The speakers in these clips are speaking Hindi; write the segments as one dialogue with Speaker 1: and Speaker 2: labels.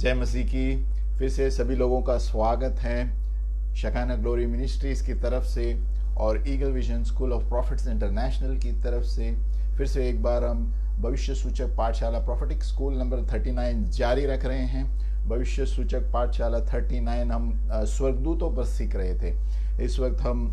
Speaker 1: जय मसीह की। फिर से सभी लोगों का स्वागत है शकाना ग्लोरी मिनिस्ट्रीज की तरफ से और eagle vision school of profits international की तरफ से फिर से एक बार हम भविष्य सूचक पाठशाला प्रॉफिटिक स्कूल नंबर 39 जारी रख रहे हैं। भविष्य सूचक पाठशाला 39 हम स्वर्गदूतों पर सीख रहे थे। इस वक्त हम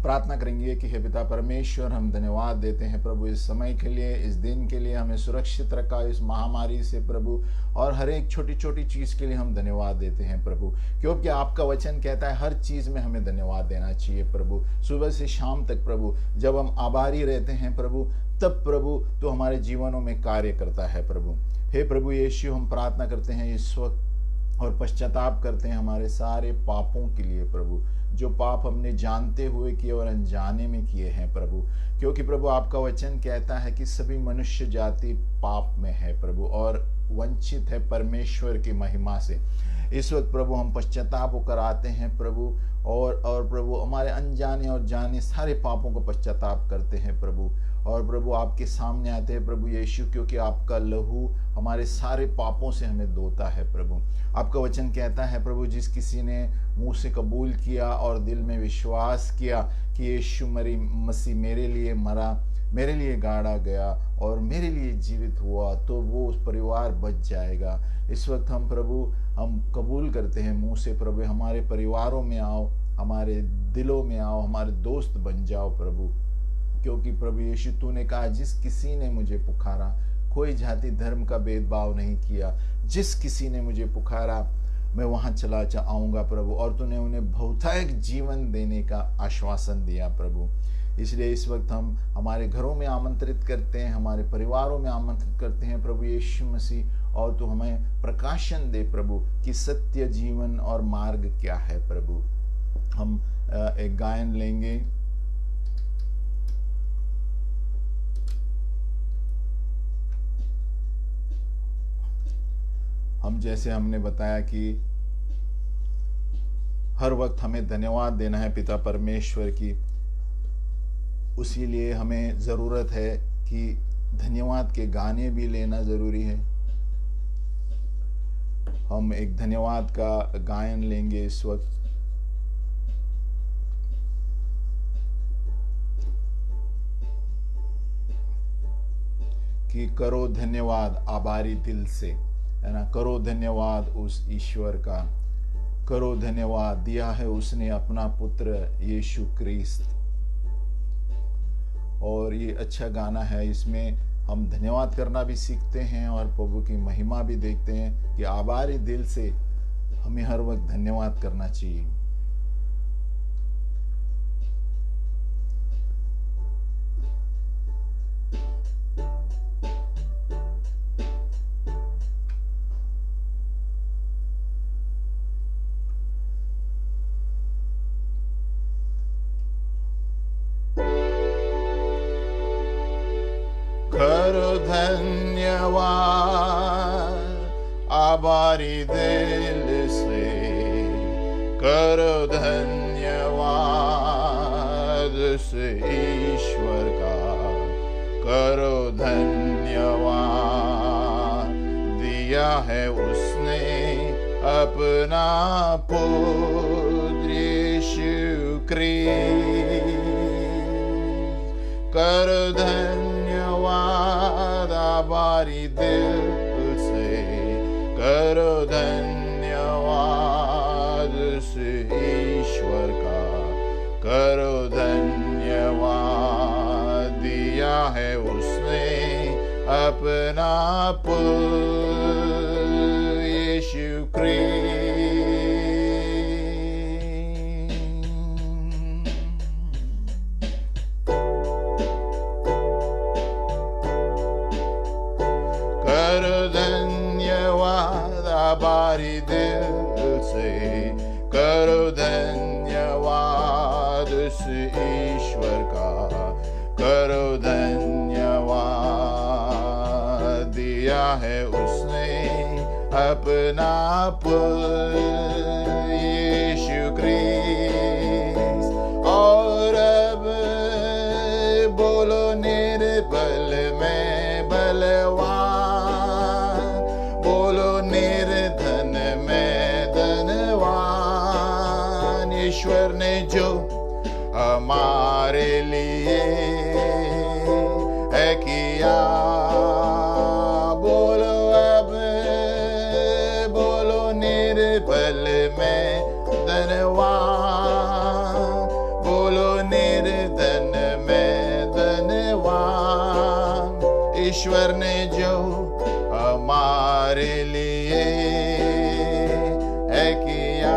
Speaker 1: प्रार्थना करेंगे कि हे पिता परमेश्वर, हम धन्यवाद देते हैं प्रभु इस समय के लिए, इस दिन के लिए हमें सुरक्षित रखा इस महामारी से प्रभु, और हर एक छोटी छोटी चीज के लिए हम धन्यवाद देते हैं प्रभु, क्योंकि आपका वचन कहता है हर चीज में हमें धन्यवाद देना चाहिए प्रभु। सुबह से शाम तक प्रभु जब हम आभारी रहते हैं प्रभु, तब प्रभु तो हमारे जीवनों में कार्य करता है प्रभु। हे प्रभु यीशु, हम प्रार्थना करते हैं इस वक्त और पश्चाताप करते हैं हमारे सारे पापों के लिए प्रभु, जो पाप हमने जानते हुए किए और अनजाने में किए हैं प्रभु, क्योंकि प्रभु आपका वचन कहता है कि सभी मनुष्य जाति पाप में है प्रभु और वंचित है परमेश्वर की महिमा से। इस वक्त प्रभु हम पश्चाताप होकर आते हैं प्रभु, और प्रभु हमारे अनजाने और जाने सारे पापों को पश्चाताप करते हैं प्रभु, और प्रभु आपके सामने आते हैं प्रभु यीशु, क्योंकि आपका लहू हमारे सारे पापों से हमें धोता है प्रभु। आपका वचन कहता है प्रभु, जिस किसी ने मुंह से कबूल किया और दिल में विश्वास किया कि यीशु मसीह मेरे लिए मरा, मेरे लिए गाड़ा गया और मेरे लिए जीवित हुआ, तो वो उस परिवार बच जाएगा। इस वक्त हम प्रभु हम कबूल करते हैं मुंह से प्रभु, हमारे परिवारों में आओ, हमारे दिलों में आओ, हमारे दोस्त बन जाओ प्रभु, क्योंकि प्रभु यीशु तूने कहा जिस किसी ने मुझे पुकारा, कोई जाति धर्म का भेदभाव नहीं किया, जिस किसी ने मुझे पुकारा मैं वहां चला आऊंगा प्रभु, और तूने उन्हें बहुतायक जीवन देने का आश्वासन दिया प्रभु। इसलिए इस वक्त हम हमारे घरों में आमंत्रित करते हैं, हमारे परिवारों में आमंत्रित करते हैं प्रभु यीशु मसीह, और तू हमें प्रकाशन दे प्रभु कि सत्य जीवन और मार्ग क्या है प्रभु। हम एक गायन लेंगे। हम जैसे हमने बताया कि हर वक्त हमें धन्यवाद देना है पिता परमेश्वर की, उसी लिए हमें ज़रूरत है कि धन्यवाद के गाने भी लेना ज़रूरी है। हम एक धन्यवाद का गायन लेंगे इस वक्त। कि करो धन्यवाद आभारी दिल से, है ना, करो धन्यवाद उस ईश्वर का, करो धन्यवाद दिया है उसने अपना पुत्र यीशु क्रिस्त। और ये अच्छा गाना है, इसमें हम धन्यवाद करना भी सीखते हैं और प्रभु की महिमा भी देखते हैं कि आभारी दिल से हमें हर वक्त धन्यवाद करना चाहिए। करो धन्यवाद आभारी दिल से, करो धन्यवाद उस ईश्वर का, करो धन्यवाद दिया है उसने अपना पुत्र यीशु क्रिस्त। करो धन्यवाद आभारी दिल से, करो धन्यवाद उस ईश्वर का, करो धन्यवाद दिया है उसने अपना पुत्र यीशु क्रिस्त। आभारी दिल से, करो धन्यवाद उस ईश्वर का, करो धन्यवाद दिया है उसने अपना पुत्र यीशु क्रिस्त। और अब बोलो निर्बल में बलवान, बोलो निर्धन हमारे लिए है किया। बोलो अब, बोलो निर्बल में धनवान, बोलो निर्धन में धनवान। ईश्वर ने जो हमारे लिए है किया,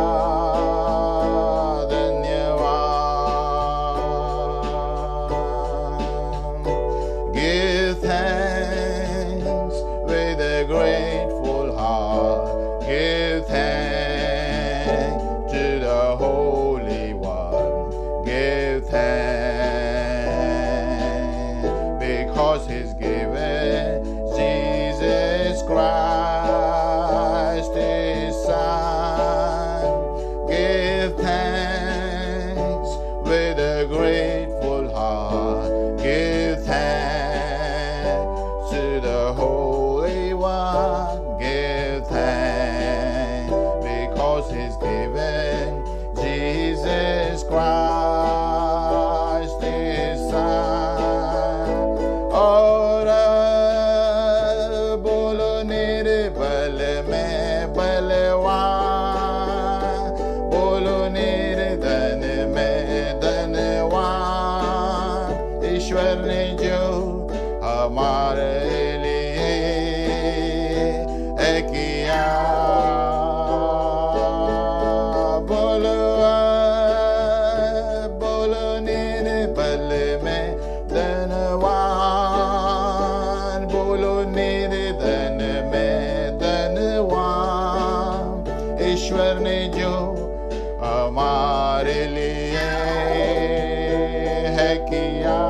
Speaker 1: Christ His Son. Give thanks with a grateful heart. Give thanks to the Holy One. Give thanks because He's given Jesus Christ His Son. और बोलो निर्बल में बलवान, बोलो निर्धन में धनवान। ईश्वर ने जो हमारे लिए है किया, बोलो बोलो निर्बल में धनवान, बोलो निर्धन में धनवान। ईश्वर ने जो हमारे लिए है किया,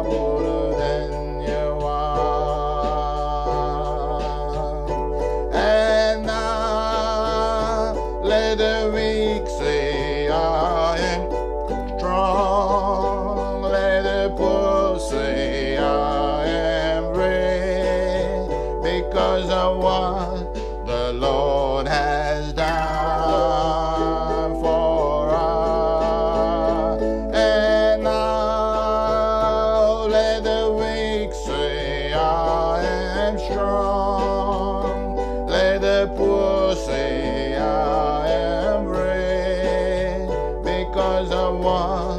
Speaker 1: बोलो धन्यवाद। And now let the weak say I am strong, let the poor say I am rich, because of what the Lord has done for us. And now let the weak say I am strong, let the poor say I am rich, because of what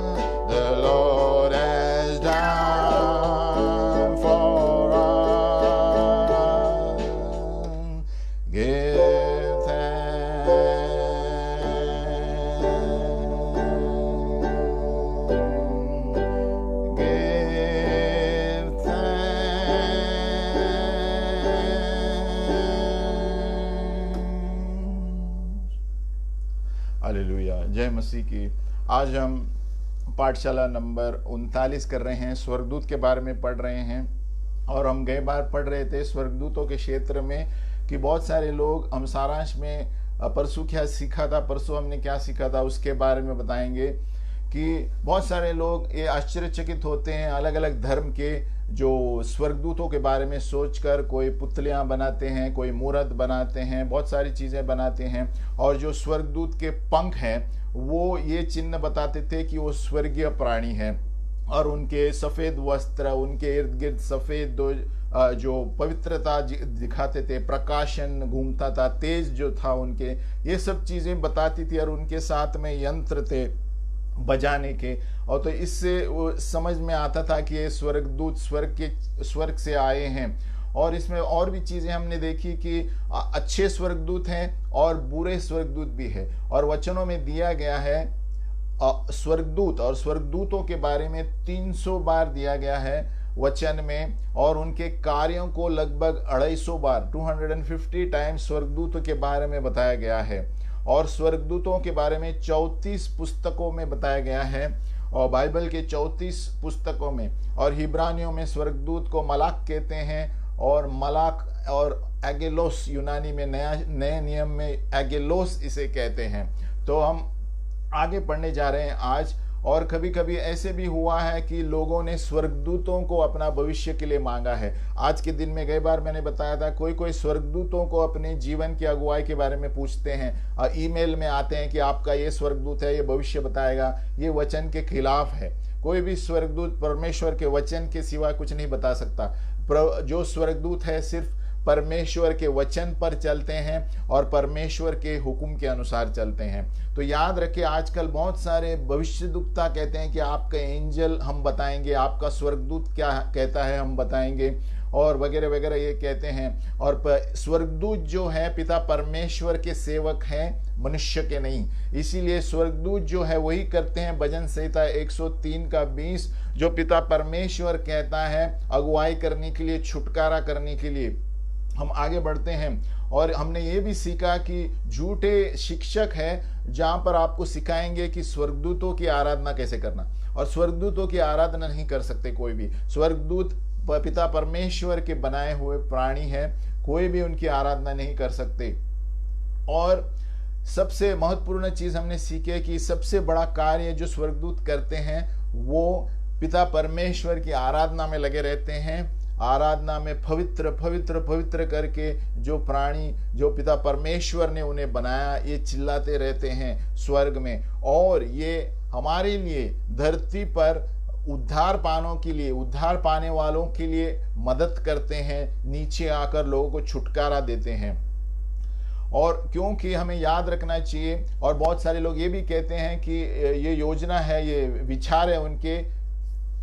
Speaker 1: the Lord has done for us. Give thanks. Give thanks. Hallelujah, जय मसीह की। आज हम पाठशाला नंबर 39 कर रहे हैं, स्वर्गदूत के बारे में पढ़ रहे हैं। और हम गए बार पढ़ रहे थे स्वर्गदूतों के क्षेत्र में कि बहुत सारे लोग, हम सारांश में परसों क्या सीखा था, परसों हमने क्या सीखा था उसके बारे में बताएंगे कि बहुत सारे लोग ये आश्चर्यचकित होते हैं अलग अलग धर्म के जो स्वर्गदूतों के बारे में सोचकर। कोई पुतलियां बनाते हैं, कोई मूर्त बनाते हैं, बहुत सारी चीज़ें बनाते हैं। और जो स्वर्गदूत के पंख हैं वो ये चिन्ह बताते थे कि वो स्वर्गीय प्राणी हैं। और उनके सफ़ेद वस्त्र, उनके इर्द गिर्द सफ़ेद जो पवित्रता दिखाते थे, प्रकाशन घूमता था, तेज जो था उनके, ये सब चीज़ें बताती थी। और उनके साथ में यंत्र थे बजाने के। और तो इससे वो समझ में आता था कि ये स्वर्गदूत स्वर्ग से आए हैं। और इसमें और भी चीज़ें हमने देखी कि अच्छे स्वर्गदूत हैं और बुरे स्वर्गदूत भी है। और वचनों में दिया गया है स्वर्गदूत और स्वर्गदूतों के बारे में 300 बार दिया गया है वचन में। और उनके कार्यों को लगभग 250 बार 250 टाइम्स स्वर्गदूतों के बारे में बताया गया है। और स्वर्गदूतों के बारे में 34 पुस्तकों में बताया गया है, और बाइबल के 34 पुस्तकों में। और हिब्रानियों में स्वर्गदूत को मलाक कहते हैं, और मलाक और एगेलोस यूनानी में नए नियम में एगेलोस इसे कहते हैं। तो हम आगे पढ़ने जा रहे हैं आज, और कभी कभी ऐसे भी हुआ है कि लोगों ने स्वर्गदूतों को अपना भविष्य के लिए मांगा है। आज के दिन में कई बार मैंने बताया था, कोई कोई स्वर्गदूतों को अपने जीवन की अगुवाई के बारे में पूछते हैं और ईमेल में आते हैं कि आपका ये स्वर्गदूत है, ये भविष्य बताएगा। ये वचन के खिलाफ है। कोई भी स्वर्गदूत परमेश्वर के वचन के सिवा कुछ नहीं बता सकता। जो स्वर्गदूत है सिर्फ परमेश्वर के वचन पर चलते हैं और परमेश्वर के हुक्म के अनुसार चलते हैं। तो याद रखिए, आजकल बहुत सारे भविष्यद्वक्ता कहते हैं कि आपका एंजल हम बताएंगे, आपका स्वर्गदूत क्या कहता है हम बताएंगे, और वगैरह वगैरह ये कहते हैं। और स्वर्गदूत जो है पिता परमेश्वर के सेवक हैं, मनुष्य के नहीं। इसीलिए स्वर्गदूत जो है वही करते हैं भजन संहिता 103:20, जो पिता परमेश्वर कहता है अगुवाई करने के लिए, छुटकारा करने के लिए। हम आगे बढ़ते हैं और हमने ये भी सीखा कि झूठे शिक्षक हैं जहां पर आपको सिखाएंगे कि स्वर्गदूतों की आराधना कैसे करना, और स्वर्गदूतों की आराधना नहीं कर सकते कोई भी। स्वर्गदूत पिता परमेश्वर के बनाए हुए प्राणी है, कोई भी उनकी आराधना नहीं कर सकते। और सबसे महत्वपूर्ण चीज हमने सीखे कि सबसे बड़ा कार्य जो स्वर्गदूत करते हैं वो पिता परमेश्वर की आराधना में लगे रहते हैं। आराधना में पवित्र पवित्र पवित्र करके जो प्राणी जो पिता परमेश्वर ने उन्हें बनाया, ये चिल्लाते रहते हैं स्वर्ग में। और ये हमारे लिए धरती पर उद्धार पाने वालों के लिए मदद करते हैं, नीचे आकर लोगों को छुटकारा देते हैं। और क्योंकि हमें याद रखना चाहिए, और बहुत सारे लोग ये भी कहते हैं कि ये योजना है, ये विचार है उनके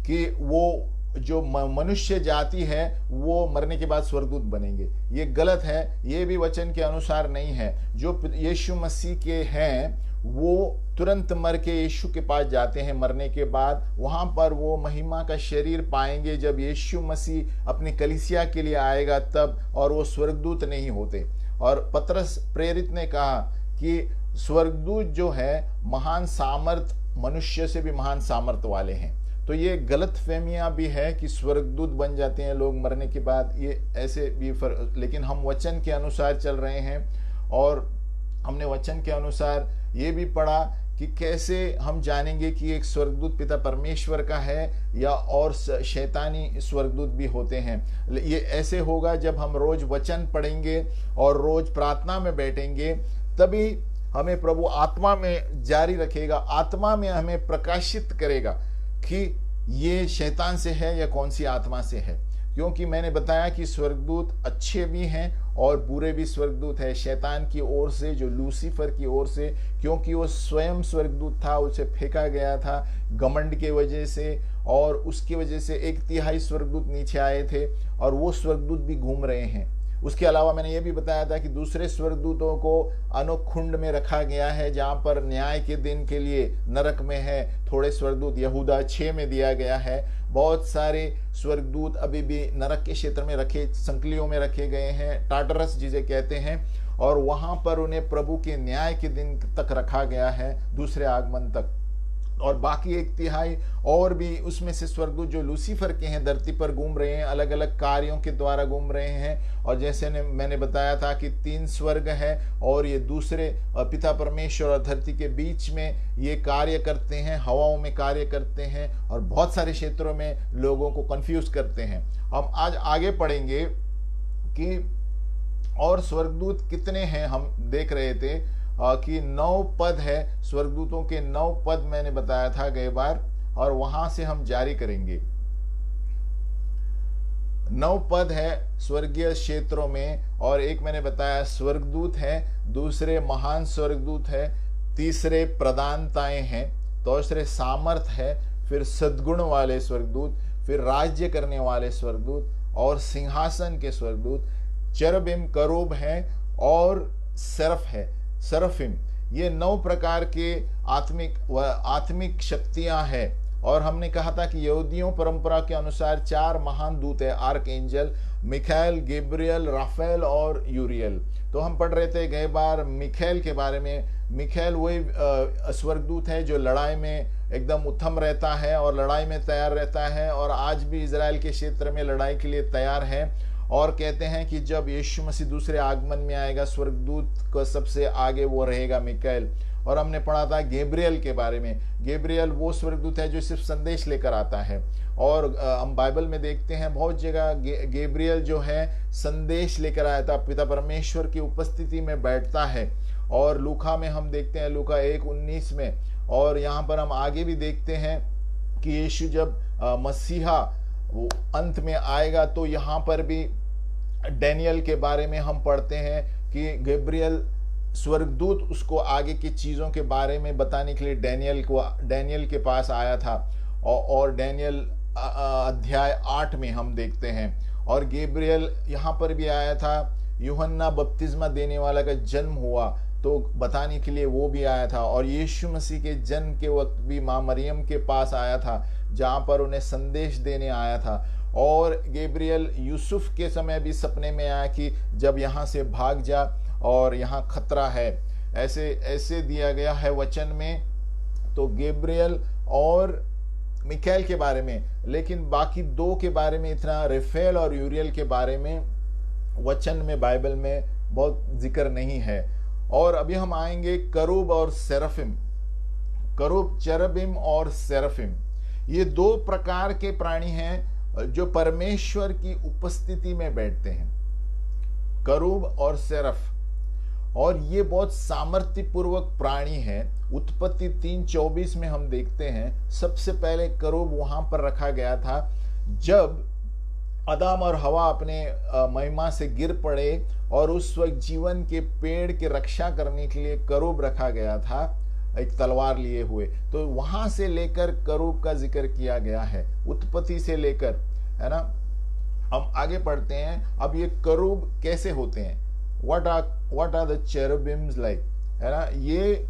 Speaker 1: कि वो जो मनुष्य जाति है वो मरने के बाद स्वर्गदूत बनेंगे। ये गलत है, ये भी वचन के अनुसार नहीं है। जो यीशु मसीह के हैं वो तुरंत मर के यीशु के पास जाते हैं मरने के बाद, वहां पर वो महिमा का शरीर पाएंगे जब यीशु मसीह अपनी कलीसिया के लिए आएगा तब, और वो स्वर्गदूत नहीं होते। और पतरस प्रेरित ने कहा कि स्वर्गदूत जो है महान सामर्थ, मनुष्य से भी महान सामर्थ वाले हैं। तो ये गलत फहमियां भी है कि स्वर्गदूत बन जाते हैं लोग मरने के बाद, ये ऐसे भी लेकिन हम वचन के अनुसार चल रहे हैं। और हमने वचन के अनुसार ये भी पढ़ा कि कैसे हम जानेंगे कि एक स्वर्गदूत पिता परमेश्वर का है या और शैतानी स्वर्गदूत भी होते हैं। ये ऐसे होगा जब हम रोज वचन पढ़ेंगे और रोज प्रार्थना में बैठेंगे, तभी हमें प्रभु आत्मा में जारी रखेगा, आत्मा में हमें प्रकाशित करेगा कि ये शैतान से है या कौन सी आत्मा से है। क्योंकि मैंने बताया कि स्वर्गदूत अच्छे भी हैं और बुरे भी स्वर्गदूत है। शैतान की ओर से, जो लूसीफर की ओर से, क्योंकि वो स्वयं स्वर्गदूत था, उसे फेंका गया था घमंड के वजह से, और उसकी वजह से 1/3 स्वर्गदूत नीचे आए थे और वो स्वर्गदूत भी घूम रहे हैं। उसके अलावा मैंने ये भी बताया था कि दूसरे स्वर्गदूतों को अनुखुंड में रखा गया है जहां पर न्याय के दिन के लिए नरक में है। थोड़े स्वर्गदूत यहूदा 6 में दिया गया है। बहुत सारे स्वर्गदूत अभी भी नरक के क्षेत्र में रखे, संकलियों में रखे गए हैं, टाटरस जिसे कहते हैं, और वहां पर उन्हें प्रभु के न्याय के दिन तक रखा गया है, दूसरे आगमन तक। और बाकी 1/3 और भी उसमें से स्वर्गदूत जो लूसीफर के हैं धरती पर घूम रहे हैं, अलग अलग कार्यों के द्वारा घूम रहे हैं। और जैसे मैंने बताया था कि 3 स्वर्ग है और ये दूसरे पिता परमेश्वर और धरती के बीच में ये कार्य करते हैं, हवाओं में कार्य करते हैं और बहुत सारे क्षेत्रों में लोगों को कंफ्यूज करते हैं। हम आज आगे पढ़ेंगे कि और स्वर्गदूत कितने हैं। हम देख रहे थे कि 9 पद है, स्वर्गदूतों के 9 पद मैंने बताया था गए बार, और वहां से हम जारी करेंगे। 9 पद है स्वर्गीय क्षेत्रों में, और एक मैंने बताया स्वर्गदूत है, दूसरे महान स्वर्गदूत है, तीसरे प्रधानताएं हैं, दूसरे सामर्थ है, फिर सद्गुण वाले स्वर्गदूत, फिर राज्य करने वाले स्वर्गदूत और सिंहासन के स्वर्गदूत, चरबिम करूब है और सरफ है, सरफिम। ये 9 प्रकार के आत्मिक शक्तियां हैं। और हमने कहा था कि यहूदियों परंपरा के अनुसार 4 महान दूत है, आर्क एंजल, मिखाएल, गैब्रियल, राफेल और यूरियल। तो हम पढ़ रहे थे गए बार मिखाएल के बारे में। मिखाएल वही स्वर्गदूत है जो लड़ाई में एकदम उत्तम रहता है और लड़ाई में तैयार रहता है, और आज भी इजराइल के क्षेत्र में लड़ाई के लिए तैयार है। और कहते हैं कि जब यीशु मसीह दूसरे आगमन में आएगा, स्वर्गदूत को सबसे आगे वो रहेगा मिकाएल। और हमने पढ़ा था गैब्रियल के बारे में। गैब्रियल वो स्वर्गदूत है जो सिर्फ संदेश लेकर आता है, और हम बाइबल में देखते हैं बहुत जगह गैब्रियल जो है संदेश लेकर आया था, पिता परमेश्वर की उपस्थिति में बैठता है। और लूका में हम देखते हैं, लूका 1:19 में, और यहाँ पर हम आगे भी देखते हैं कि यीशु जब मसीहा वो अंत में आएगा तो यहाँ पर भी डैनियल के बारे में हम पढ़ते हैं कि गैब्रियल स्वर्गदूत उसको आगे की चीज़ों के बारे में बताने के लिए डैनियल के पास आया था। और डैनियल अध्याय 8 में हम देखते हैं। और गैब्रियल यहाँ पर भी आया था, यूहन्ना बपतिस्मा देने वाला का जन्म हुआ तो बताने के लिए वो भी आया था। और यीशु मसीह के जन्म के वक्त भी माँ मरियम के पास आया था, जहाँ पर उन्हें संदेश देने आया था। और गैब्रियल यूसुफ के समय भी सपने में आया कि जब यहाँ से भाग जा और यहाँ खतरा है, ऐसे दिया गया है वचन में। तो गैब्रियल और मिकाएल के बारे में, लेकिन बाकी दो के बारे में इतना, रफेल और यूरियल के बारे में वचन में बाइबल में बहुत जिक्र नहीं है। और अभी हम आएंगे करूब और सेराफिम। करूब, चेरबिम और सेराफिम, ये दो प्रकार के प्राणी हैं जो परमेश्वर की उपस्थिति में बैठते हैं, करूब और सेरफ। और ये बहुत सामर्थ्यपूर्वक प्राणी है। उत्पत्ति 3:24 में हम देखते हैं, सबसे पहले करूब वहां पर रखा गया था जब आदम और हवा अपने महिमा से गिर पड़े, और उस वक्त जीवन के पेड़ की रक्षा करने के लिए करूब रखा गया था, एक तलवार लिए हुए। तो वहां से लेकर करूब का जिक्र किया गया है, उत्पत्ति से लेकर, है ना। हम आगे पढ़ते हैं। अब ये करूब कैसे होते हैं, what are the cherubims like, है ना। ये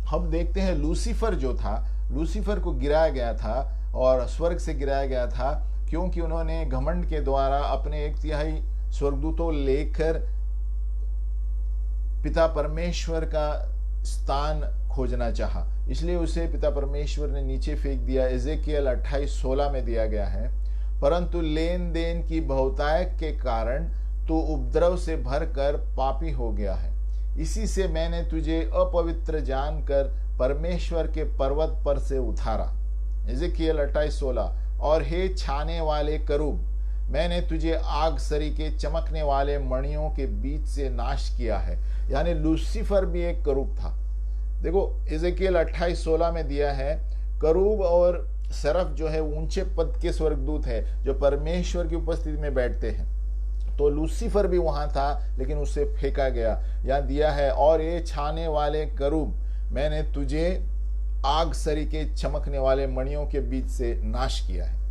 Speaker 1: हम देखते हैं लूसीफर जो था, लूसीफर को गिराया गया था और स्वर्ग से गिराया गया था क्योंकि उन्होंने घमंड के द्वारा अपने 1/3 स्वर्गदूतों लेकर पिता परमेश्वर का स्थान खोजना चाहा, इसलिए उसे पिता परमेश्वर ने नीचे फेंक दिया। एजेकियल 28:16 में दिया गया है, परंतु लेन देन की बहुतायत के कारण तो उपद्रव से भरकर पापी हो गया है, इसी से मैंने तुझे अपवित्र जानकर परमेश्वर के पर्वत पर से उतारा। एजेकियल 28:16। और हे छाने वाले करूब, मैंने तुझे आग सरीखे चमकने वाले मणियों के बीच से नाश किया है। यानी लूसीफर भी एक करूब था। देखो एजेकियल 28:16 में दिया है, करूब और सरफ जो है ऊंचे पद के स्वर्गदूत है जो परमेश्वर की उपस्थिति में बैठते हैं। तो लूसीफर भी वहां था लेकिन उसे फेंका गया। यहाँ दिया है, और ये छाने वाले करूब, मैंने तुझे आग सरीखे चमकने वाले मणियों के बीच से नाश किया है।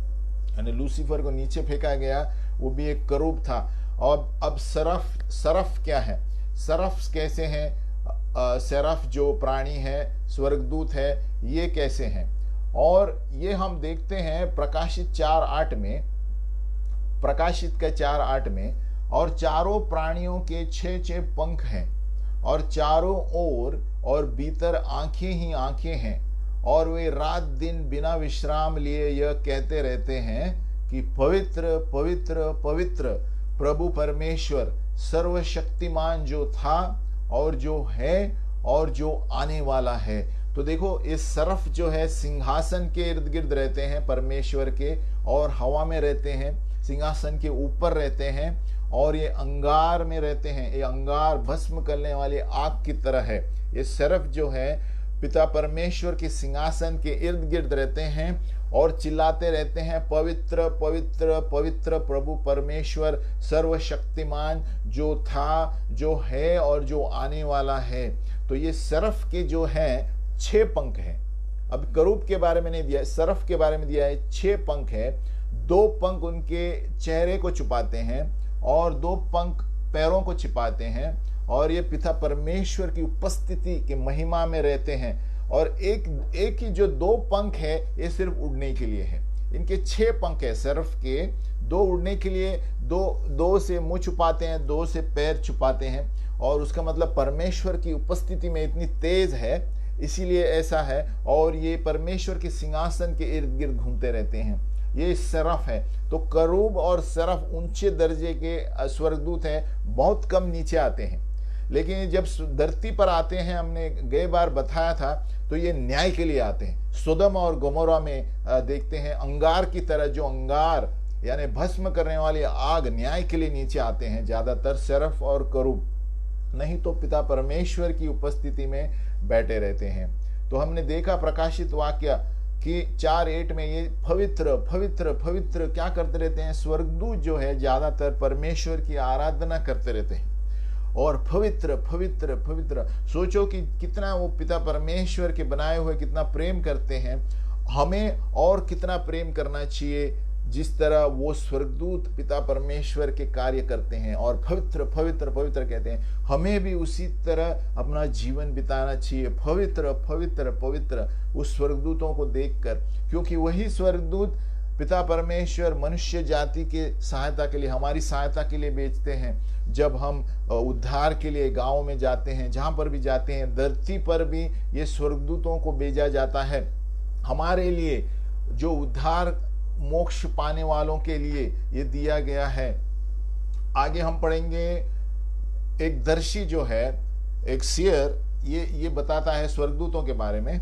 Speaker 1: यानी लूसीफर को नीचे फेंका गया, वो भी एक करूब था। और अब सरफ क्या है, सरफ कैसे हैं, सरफ जो प्राणी है, स्वर्गदूत है, ये कैसे हैं। और ये हम देखते हैं प्रकाशित 4:8 में, प्रकाशित का 4:8 में, और चारों प्राणियों के 6 पंख हैं और चारों ओर और भीतर आंखें ही आंखें हैं, और वे रात दिन बिना विश्राम लिए यह कहते रहते हैं कि पवित्र पवित्र पवित्र प्रभु परमेश्वर सर्वशक्तिमान जो था और जो है और जो आने वाला है। तो देखो इस सरफ जो है सिंहासन के इर्द गिर्द रहते हैं परमेश्वर के, और हवा में रहते हैं, सिंहासन के ऊपर रहते हैं, और ये अंगार में रहते हैं। ये अंगार भस्म करने वाली आग की तरह है। ये सरफ जो है पिता परमेश्वर के सिंहासन के इर्द गिर्द रहते हैं और चिल्लाते रहते हैं, पवित्र पवित्र पवित्र प्रभु परमेश्वर सर्वशक्तिमान जो था, जो है और जो आने वाला है। तो ये सरफ के जो है 6 पंख हैं। अब करूब के बारे में नहीं दिया है, सरफ के बारे में दिया है। 6 पंख है, 2 पंख उनके चेहरे को छुपाते हैं और 2 पंख पैरों को छिपाते हैं, और ये पिता परमेश्वर की उपस्थिति की महिमा में रहते हैं। और एक ही जो 2 पंख है ये सिर्फ उड़ने के लिए है। इनके 6 पंख है सरफ के, 2 उड़ने के लिए, 2 से मुंह छुपाते हैं, 2 से पैर छुपाते हैं। और उसका मतलब परमेश्वर की उपस्थिति में इतनी तेज है, इसीलिए ऐसा है। और ये परमेश्वर के सिंहासन के इर्द गिर्द घूमते रहते हैं। ये सरफ है। तो करूब और सरफ ऊंचे दर्जे के स्वर्गदूत है, बहुत कम नीचे आते हैं। लेकिन जब धरती पर आते हैं, हमने गए बार बताया था, तो ये न्याय के लिए आते हैं। सोदम और गोमोरा में देखते हैं अंगार की तरह, जो अंगार यानी भस्म करने वाली आग न्याय के लिए नीचे आते हैं, ज्यादातर सरफ और करूब, नहीं तो पिता परमेश्वर की उपस्थिति में बैठे रहते हैं। तो हमने देखा प्रकाशित वाक्य कि 4:8 में ये पवित्र पवित्र पवित्र क्या करते रहते हैं, स्वर्गदूत जो है ज्यादातर परमेश्वर की आराधना करते रहते हैं और पवित्र पवित्र पवित्र। सोचो कि कितना वो पिता परमेश्वर के बनाए हुए कितना प्रेम करते हैं, हमें और कितना प्रेम करना चाहिए जिस तरह वो स्वर्गदूत पिता परमेश्वर के कार्य करते हैं और पवित्र पवित्र पवित्र कहते हैं। हमें भी उसी तरह अपना जीवन बिताना चाहिए, पवित्र पवित्र पवित्र उस स्वर्गदूतों को देखकर, क्योंकि वही स्वर्गदूत पिता परमेश्वर मनुष्य जाति के सहायता के लिए, हमारी सहायता के लिए भेजते हैं। जब हम उद्धार के लिए गांव में जाते हैं, जहां पर भी जाते हैं, धरती पर भी ये स्वर्गदूतों को भेजा जाता है हमारे लिए, जो उद्धार मोक्ष पाने वालों के लिए ये दिया गया है। आगे हम पढ़ेंगे, एक दर्शी जो है, एक सीयर, ये बताता है स्वर्गदूतों के बारे में।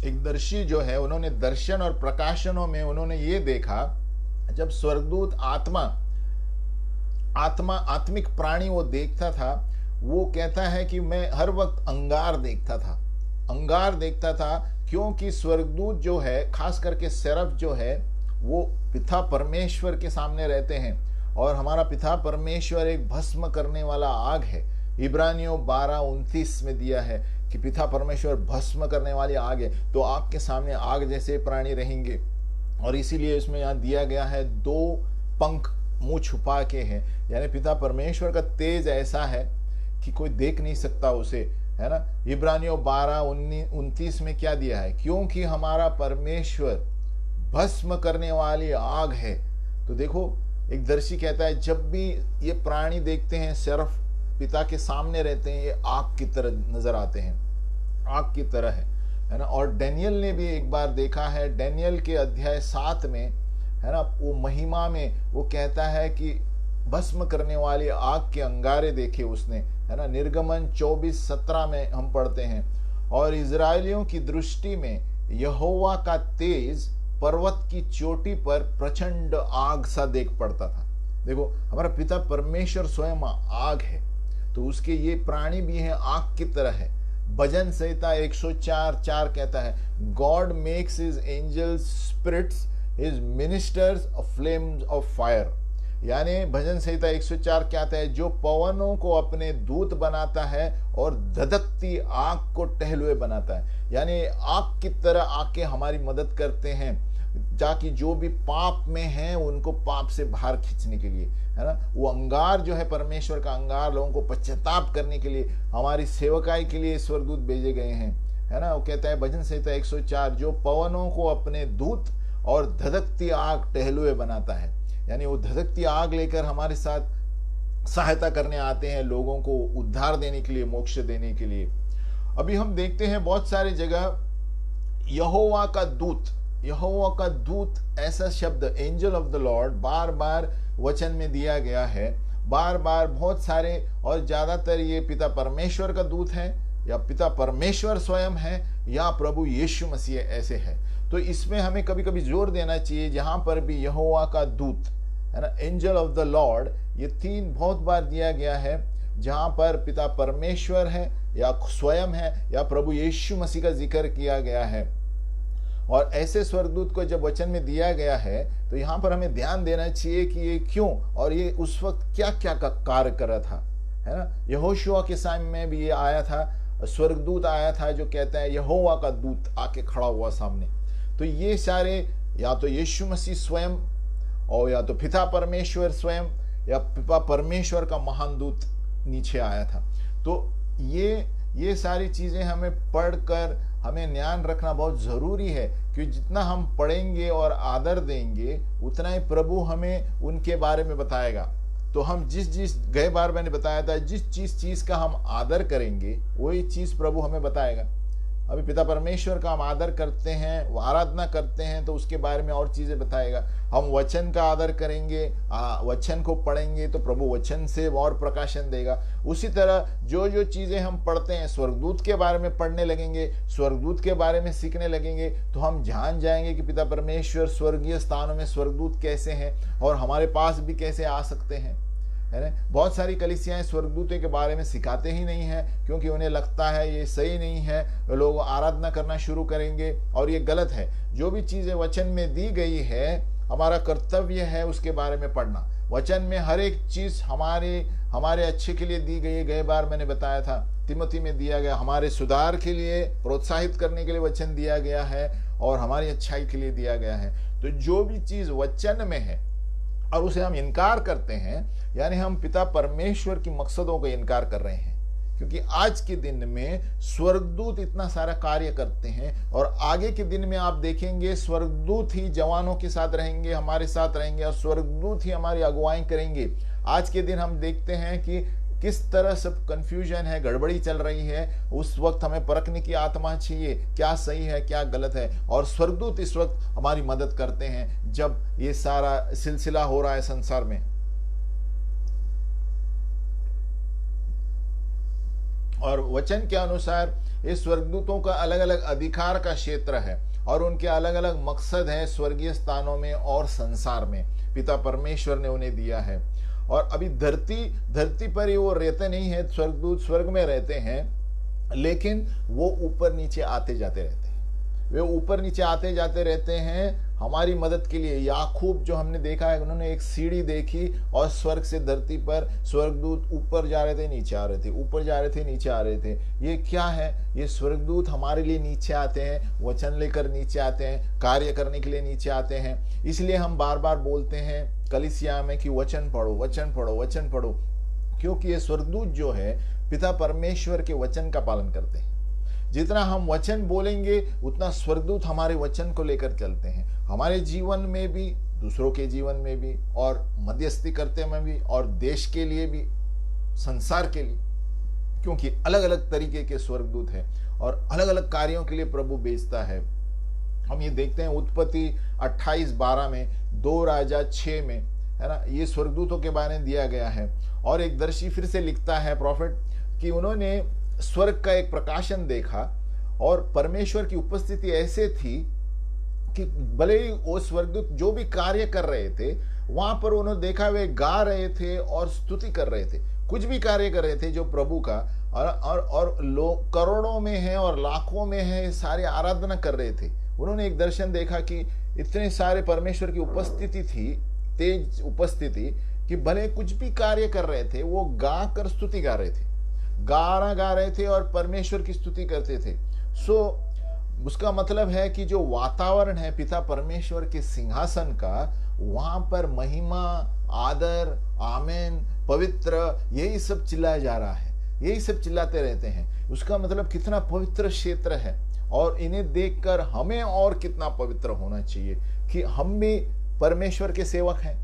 Speaker 1: एक दर्शी जो है, उन्होंने दर्शन और प्रकाशनों में उन्होंने ये देखा, जब स्वर्गदूत आत्मिक प्राणी वो देखता था, वो कहता है कि मैं हर वक्त अंगार देखता था, क्योंकि स्वर्गदूत जो है, खास करके सेरफ जो है, वो पिता परमेश्वर के सामने रहते हैं और हमारा पिता परमेश्वर एक भस्म करने वाला आग है। इब्रानियों 12:29 में दिया है कि पिता परमेश्वर भस्म करने वाली आग है, तो आग के सामने आग जैसे प्राणी रहेंगे। और इसीलिए इसमें यहाँ दिया गया है 2 पंख मुंह छुपा के हैं, यानी पिता परमेश्वर का तेज ऐसा है कि कोई देख नहीं सकता उसे, है ना। इब्रानियों 12:29 में क्या दिया है, क्योंकि हमारा परमेश्वर भस्म करने वाली आग है। तो देखो, एक दर्शी कहता है जब भी ये प्राणी देखते हैं, सिर्फ पिता के सामने रहते हैं, ये आग की तरह नजर आते हैं, आग की तरह है ना। और डैनियल ने भी एक बार देखा है, डैनियल के अध्याय 7 में, है ना, वो महिमा में वो कहता है कि भस्म करने वाली आग के अंगारे देखे उसने, है ना। निर्गमन 24:17 में हम पढ़ते हैं, और इजरायलियों की दृष्टि में यहोवा का तेज पर्वत की चोटी पर प्रचंड आग सा देख पड़ता था। देखो, हमारा पिता परमेश्वर स्वयं आग है, तो उसके ये प्राणी भी हैं, आग की तरह है। भजन संहिता 104:4 कहता है, God makes his angels spirits, his ministers flames of fire. यानी भजन संहिता 104 क्या आता है, जो पवनों को अपने दूत बनाता है और धधकती आग को टहलुए बनाता है। यानी आग की तरह आके हमारी मदद करते हैं, ताकि जो भी पाप में हैं उनको पाप से बाहर खींचने के लिए, है ना। वो अंगार जो है, परमेश्वर का अंगार, लोगों को पश्चाताप करने के लिए, हमारी सेवकाई के लिए स्वर्गदूत भेजे गए हैं, है ना। वो कहता है भजन संहिता 104, जो पवनों को अपने दूत और धधकती आग टहलुए बनाता है। यानी वो धधकती आग लेकर हमारे साथ सहायता करने आते हैं, लोगों को उद्धार देने के लिए, मोक्ष देने के लिए। अभी हम देखते हैं बहुत सारी जगह यहोवा का दूत ऐसा शब्द, एंजल ऑफ द लॉर्ड, बार बार वचन में दिया गया है, बार बार बहुत सारे, और ज्यादातर ये पिता परमेश्वर का दूत है, या पिता परमेश्वर स्वयं है, या प्रभु यीशु मसीह ऐसे है। तो इसमें हमें कभी कभी जोर देना चाहिए, जहां पर भी यहोवा का दूत, है ना, एंजल ऑफ द लॉर्ड, ये 3 बहुत बार दिया गया है, जहां पर पिता परमेश्वर है, या स्वयं है, या प्रभु यीशु मसीह का जिक्र किया गया है। और ऐसे स्वर्गदूत को जब वचन में दिया गया है, तो यहाँ पर हमें ध्यान देना चाहिए कि ये क्यों, और ये उस वक्त क्या क्या का कार्य कर रहा था, है ना। यहोशुआ के समय में भी ये आया था, स्वर्गदूत आया था जो कहता है यहोवा का दूत आके खड़ा हुआ सामने। तो ये सारे, या तो यीशु मसीह स्वयं, और या तो पिता परमेश्वर स्वयं, या पिता परमेश्वर का महान दूत नीचे आया था। तो ये सारी चीजें हमें पढ़कर हमें ध्यान रखना बहुत जरूरी है, क्योंकि जितना हम पढ़ेंगे और आदर देंगे, उतना ही प्रभु हमें उनके बारे में बताएगा। तो हम जिस गए बार मैंने बताया था, जिस चीज का हम आदर करेंगे, वही चीज प्रभु हमें बताएगा। अभी पिता परमेश्वर का हम आदर करते हैं, आराधना करते हैं, तो उसके बारे में और चीजें बताएगा। हम वचन का आदर करेंगे, वचन को पढ़ेंगे तो प्रभु वचन से और प्रकाशन देगा। उसी तरह जो जो चीजें हम पढ़ते हैं, स्वर्गदूत के बारे में पढ़ने लगेंगे, स्वर्गदूत के बारे में सीखने लगेंगे, तो हम जान जाएंगे कि पिता परमेश्वर स्वर्गीय स्थानों में स्वर्गदूत कैसे हैं और हमारे पास भी कैसे आ सकते हैं, है ना। बहुत सारी कलीसियाएं स्वर्गदूतों के बारे में सिखाते ही नहीं है, क्योंकि उन्हें लगता है ये सही नहीं है, लोग आराधना करना शुरू करेंगे और ये गलत है। जो भी चीजें वचन में दी गई है, हमारा कर्तव्य है उसके बारे में पढ़ना। वचन में हर एक चीज हमारे अच्छे के लिए दी गई है। गए बार मैंने बताया था, तिमोथी में दिया गया, हमारे सुधार के लिए, प्रोत्साहित करने के लिए वचन दिया गया है और हमारी अच्छाई के लिए दिया गया है। तो जो भी चीज वचन में है और उसे हम इनकार करते हैं, यानी हम पिता परमेश्वर की मकसदों को इनकार कर रहे हैं। क्योंकि आज के दिन में स्वर्गदूत इतना सारा कार्य करते हैं और आगे के दिन में आप देखेंगे स्वर्गदूत ही जवानों के साथ रहेंगे, हमारे साथ रहेंगे और स्वर्गदूत ही हमारी अगुवाई करेंगे। आज के दिन हम देखते हैं कि किस तरह सब कंफ्यूजन है, गड़बड़ी चल रही है। उस वक्त हमें परखने की आत्मा चाहिए, क्या सही है क्या गलत है, और स्वर्गदूत इस वक्त हमारी मदद करते हैं जब ये सारा सिलसिला हो रहा है संसार में। और वचन के अनुसार इस स्वर्गदूतों का अलग अलग अधिकार का क्षेत्र है और उनके अलग अलग मकसद है स्वर्गीय स्थानों में और संसार में। पिता परमेश्वर ने उन्हें दिया है। और अभी धरती पर ही वो रहते नहीं है, स्वर्गदूत स्वर्ग में रहते हैं, लेकिन वो ऊपर नीचे आते जाते रहते हैं। वे ऊपर नीचे आते जाते रहते हैं हमारी मदद के लिए। याकूब जो हमने देखा है, उन्होंने एक सीढ़ी देखी और स्वर्ग से धरती पर स्वर्गदूत ऊपर जा रहे थे, नीचे आ रहे थे, ऊपर जा रहे थे, नीचे आ रहे थे। ये क्या है? ये स्वर्गदूत हमारे लिए नीचे आते हैं, वचन लेकर नीचे आते हैं, कार्य करने के लिए नीचे आते हैं। इसलिए हम बार बार बोलते हैं कलीसिया में कि वचन पढ़ो, वचन पढ़ो, वचन पढ़ो, क्योंकि ये स्वर्गदूत जो है पिता परमेश्वर के वचन का पालन करते हैं। जितना हम वचन बोलेंगे उतना स्वर्गदूत हमारे वचन को लेकर चलते हैं, हमारे जीवन में भी, दूसरों के जीवन में भी, और मध्यस्थी करते में भी, और देश के लिए भी, संसार के लिए, क्योंकि अलग अलग तरीके के स्वर्गदूत हैं और अलग अलग कार्यों के लिए प्रभु भेजता है। हम ये देखते हैं उत्पत्ति 28:12 में, 2 राजा 6 में, है ना, ये स्वर्गदूतों के बारे में दिया गया है। और एक दर्शी फिर से लिखता है प्रॉफिट कि उन्होंने स्वर्ग का एक प्रकाशन देखा और परमेश्वर की उपस्थिति ऐसे थी कि भले ही वो स्वर्गदूत जो भी कार्य कर रहे थे वहां पर उन्होंने देखा वे गा रहे थे और स्तुति कर रहे थे, कुछ भी कार्य कर रहे थे जो प्रभु का, और लोग करोड़ों में है और लाखों में है, सारे आराधना कर रहे थे। उन्होंने एक दर्शन देखा कि इतने सारे परमेश्वर की उपस्थिति थी, तेज उपस्थिति, कि भले कुछ भी कार्य कर रहे थे वो गा कर स्तुति गा रहे थे, गाना गा रहे थे और परमेश्वर की स्तुति करते थे। उसका मतलब है कि जो वातावरण है पिता परमेश्वर के सिंहासन का, वहां पर महिमा, आदर, आमेन, पवित्र, यही सब चिल्लाया जा रहा है, यही सब चिल्लाते रहते हैं। उसका मतलब कितना पवित्र क्षेत्र है, और इन्हें देखकर हमें और कितना पवित्र होना चाहिए कि हम भी परमेश्वर के सेवक हैं।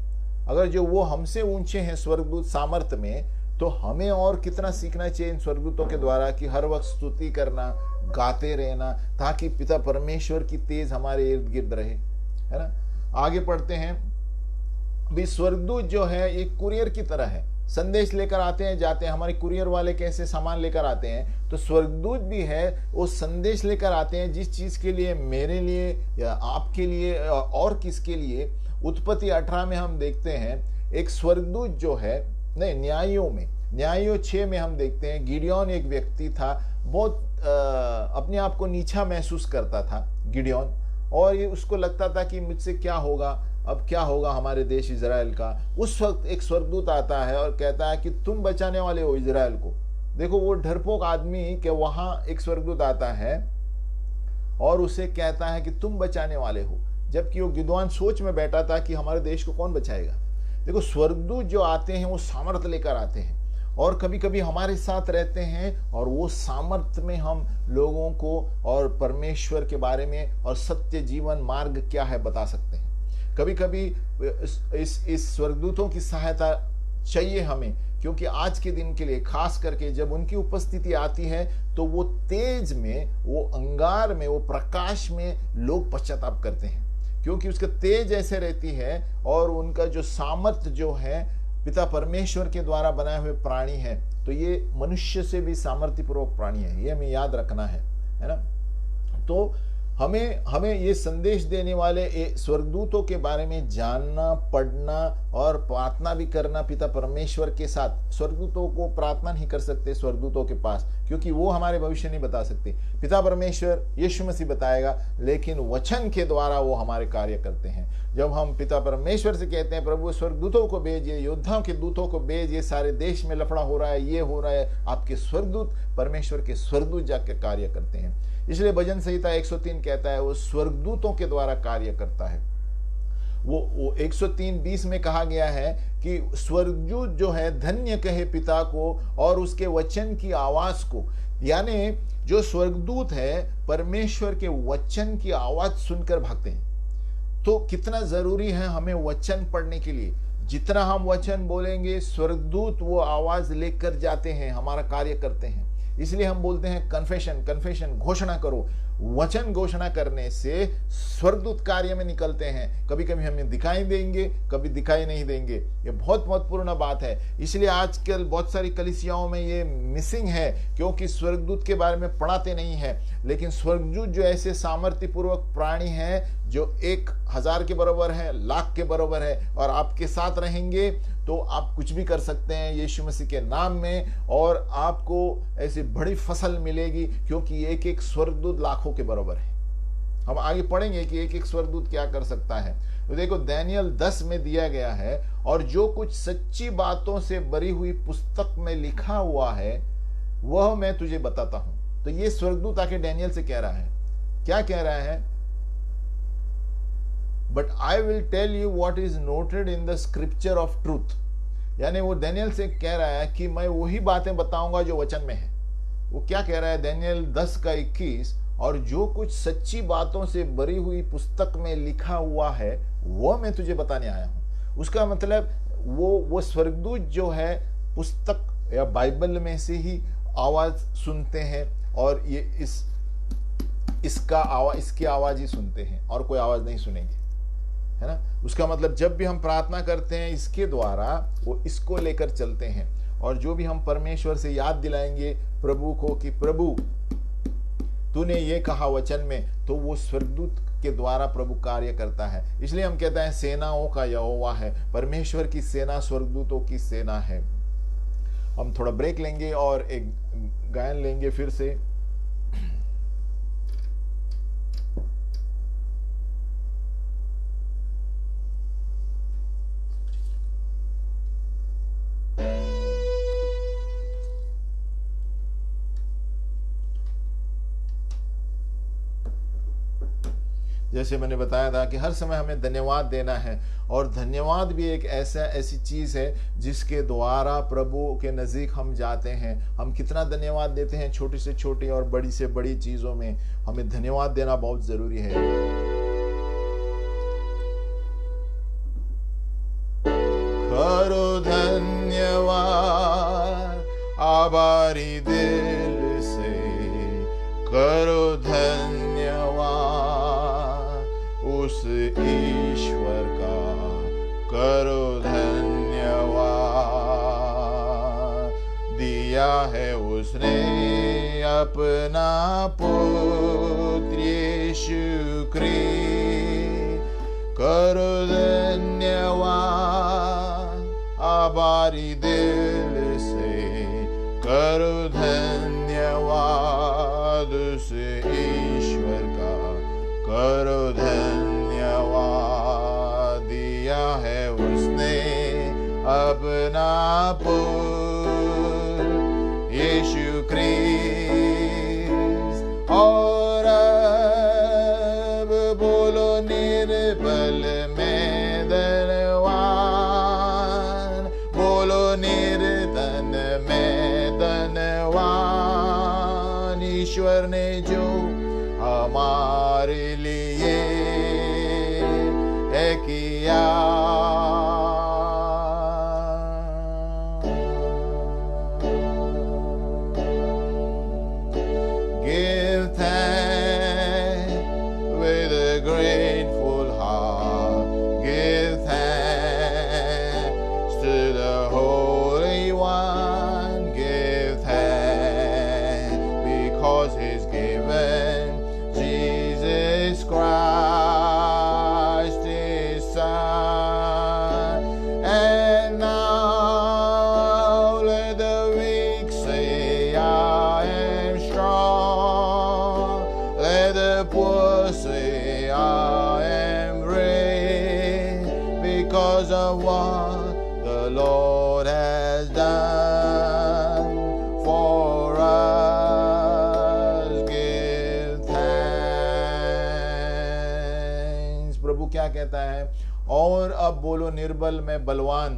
Speaker 1: अगर जो वो हमसे ऊंचे हैं स्वर्गदूत सामर्थ्य में, तो हमें और कितना सीखना चाहिए इन स्वर्गदूतों के द्वारा कि हर वक्त स्तुति करना, गाते रहना, ताकि पिता परमेश्वर की तेज हमारे इर्द गिर्द रहे, है ना। आगे पढ़ते हैं। भी स्वर्गदूत जो है एक कुरियर की तरह है, संदेश लेकर आते हैं जाते हैं। हमारे कुरियर वाले कैसे सामान लेकर आते हैं, तो स्वर्गदूत भी है, वो संदेश लेकर आते हैं जिस चीज के लिए, मेरे लिए या आपके लिए और किसके लिए। उत्पत्ति 18 में हम देखते हैं एक स्वर्गदूत जो है, नहीं, न्यायों 6 में हम देखते हैं गिडियोन एक व्यक्ति था, बहुत अपने आप को नीचा महसूस करता था गिडियोन, और ये उसको लगता था कि मुझसे क्या होगा, अब क्या होगा हमारे देश इजराइल का। उस वक्त एक स्वर्गदूत आता है और कहता है कि तुम बचाने वाले हो इजराइल को। देखो वो डरपोक आदमी के वहां एक स्वर्गदूत आता है और उसे कहता है कि तुम बचाने वाले हो, जबकि वो गिदोन सोच में बैठा था कि हमारे देश को कौन बचाएगा। देखो स्वर्गदूत जो आते हैं वो सामर्थ्य लेकर आते हैं, और कभी कभी हमारे साथ रहते हैं और वो सामर्थ्य में हम लोगों को और परमेश्वर के बारे में और सत्य जीवन मार्ग क्या है बता सकते हैं। कभी कभी इस स्वर्गदूतों की सहायता चाहिए हमें, क्योंकि आज के दिन के लिए खास करके जब उनकी उपस्थिति आती है तो वो तेज में, वो अंगार में, वो प्रकाश में लोग पश्चाताप करते हैं, क्योंकि उसका तेज ऐसे रहती है और उनका जो सामर्थ्य जो है पिता परमेश्वर के द्वारा बनाए हुए प्राणी है, तो ये मनुष्य से भी सामर्थ्यपूर्वक प्राणी है, ये हमें याद रखना है ना। तो हमें ये संदेश देने वाले स्वर्गदूतों के बारे में जानना, पढ़ना और प्रार्थना भी करना पिता परमेश्वर के साथ। स्वर्गदूतों को प्रार्थना नहीं कर सकते स्वर्गदूतों के पास, क्योंकि वो हमारे भविष्य नहीं बता सकते। पिता परमेश्वर यीशु मसीह बताएगा, लेकिन वचन के द्वारा वो हमारे कार्य करते हैं। जब हम पिता परमेश्वर से कहते हैं प्रभु स्वर्गदूतों को भेजिए, योद्धाओं के दूतों को भेजिए, सारे देश में लफड़ा हो रहा है, ये हो रहा है, आपके स्वर्गदूत, परमेश्वर के स्वर्गदूत जाकर कार्य करते हैं। इसलिए भजन संहिता 103 कहता है वो स्वर्गदूतों के द्वारा कार्य करता है। वो 103:20 में कहा गया है कि स्वर्गदूत जो है धन्य कहे पिता को और उसके वचन की आवाज को। यानी जो स्वर्गदूत है परमेश्वर के वचन की आवाज सुनकर भागते हैं। तो कितना जरूरी है हमें वचन पढ़ने के लिए। जितना हम वचन बोलेंगे स्वर्गदूत वो आवाज लेकर जाते हैं, हमारा कार्य करते हैं। इसलिए हम बोलते हैं कन्फेशन, घोषणा करो। वचन घोषणा करने से स्वर्गदूत कार्य में निकलते हैं। कभी कभी हमें दिखाई देंगे, कभी दिखाई नहीं देंगे। ये बहुत महत्वपूर्ण बात है। इसलिए आजकल बहुत सारी कलीसियाओं में ये मिसिंग है, क्योंकि स्वर्गदूत के बारे में पढ़ाते नहीं है। लेकिन स्वर्गदूत जो ऐसे सामर्थ्यपूर्वक प्राणी है जो 1000 के बराबर है, लाख के बराबर है, और आपके साथ रहेंगे तो आप कुछ भी कर सकते हैं यीशु मसीह के नाम में, और आपको ऐसी बड़ी फसल मिलेगी, क्योंकि एक एक स्वर्गदूत लाखों के बराबर है। हम आगे पढ़ेंगे कि एक एक स्वर्गदूत क्या कर सकता है। तो देखो दानियल 10 में दिया गया है, और जो कुछ सच्ची बातों से भरी हुई पुस्तक में लिखा हुआ है वह मैं तुझे बताता हूं। तो ये स्वर्गदूत आके दानियल से कह रहा है, क्या कह रहा है? But I will tell you what is noted in the scripture of truth. यानी वो दानियल से कह रहा है कि मैं वही बातें बताऊंगा जो वचन में है। वो क्या कह रहा है? दानियल 10:21, और जो कुछ सच्ची बातों से भरी हुई पुस्तक में लिखा हुआ है वो मैं तुझे बताने आया हूं। उसका मतलब वो स्वर्गदूत जो है पुस्तक या बाइबल में से ही आवाज सुनते हैं, और ये इसकी आवाज ही सुनते हैं, और कोई आवाज नहीं सुनेंगे, है ना। उसका मतलब जब भी हम प्रार्थना करते हैं इसके द्वारा वो इसको लेकर चलते हैं। और जो भी हम परमेश्वर से याद दिलाएंगे प्रभु को कि प्रभु तूने ये कहा वचन में, तो वो स्वर्गदूत के द्वारा प्रभु कार्य करता है। इसलिए हम कहते हैं सेनाओं का यहोवा है। परमेश्वर की सेना स्वर्गदूतों की सेना है। हम थोड़ा ब्रेक लेंगे और एक गायन लेंगे फिर से। जैसे मैंने बताया था कि हर समय हमें धन्यवाद देना है, और धन्यवाद भी एक ऐसी चीज है जिसके द्वारा प्रभु के नजदीक हम जाते हैं। हम कितना धन्यवाद देते हैं छोटी से छोटी और बड़ी से बड़ी चीजों में, हमें धन्यवाद देना बहुत जरूरी है। करो धन्यवाद आभारी दिल से, करो धन्यवाद उस ईश्वर का, करो धन्यवाद। दिया है उसने अपना पुत्र यीशु क्रिस्ट, करो धन्यवाद आभारी दिल से, करो धन्यवाद उस ईश्वर का, करो धन्यवाद। दिया है उसने अपना पुत्र यीशु क्रिस्ट, और अब बोलो निर्बल में धनवान, बोलो निर्धन में धनवान। ईश्वर ने जो हमारे लिए है किया, because of what the Lord has done for us. Give thanks. प्रभु क्या कहता है? और अब बोलो निर्बल मैं बलवान,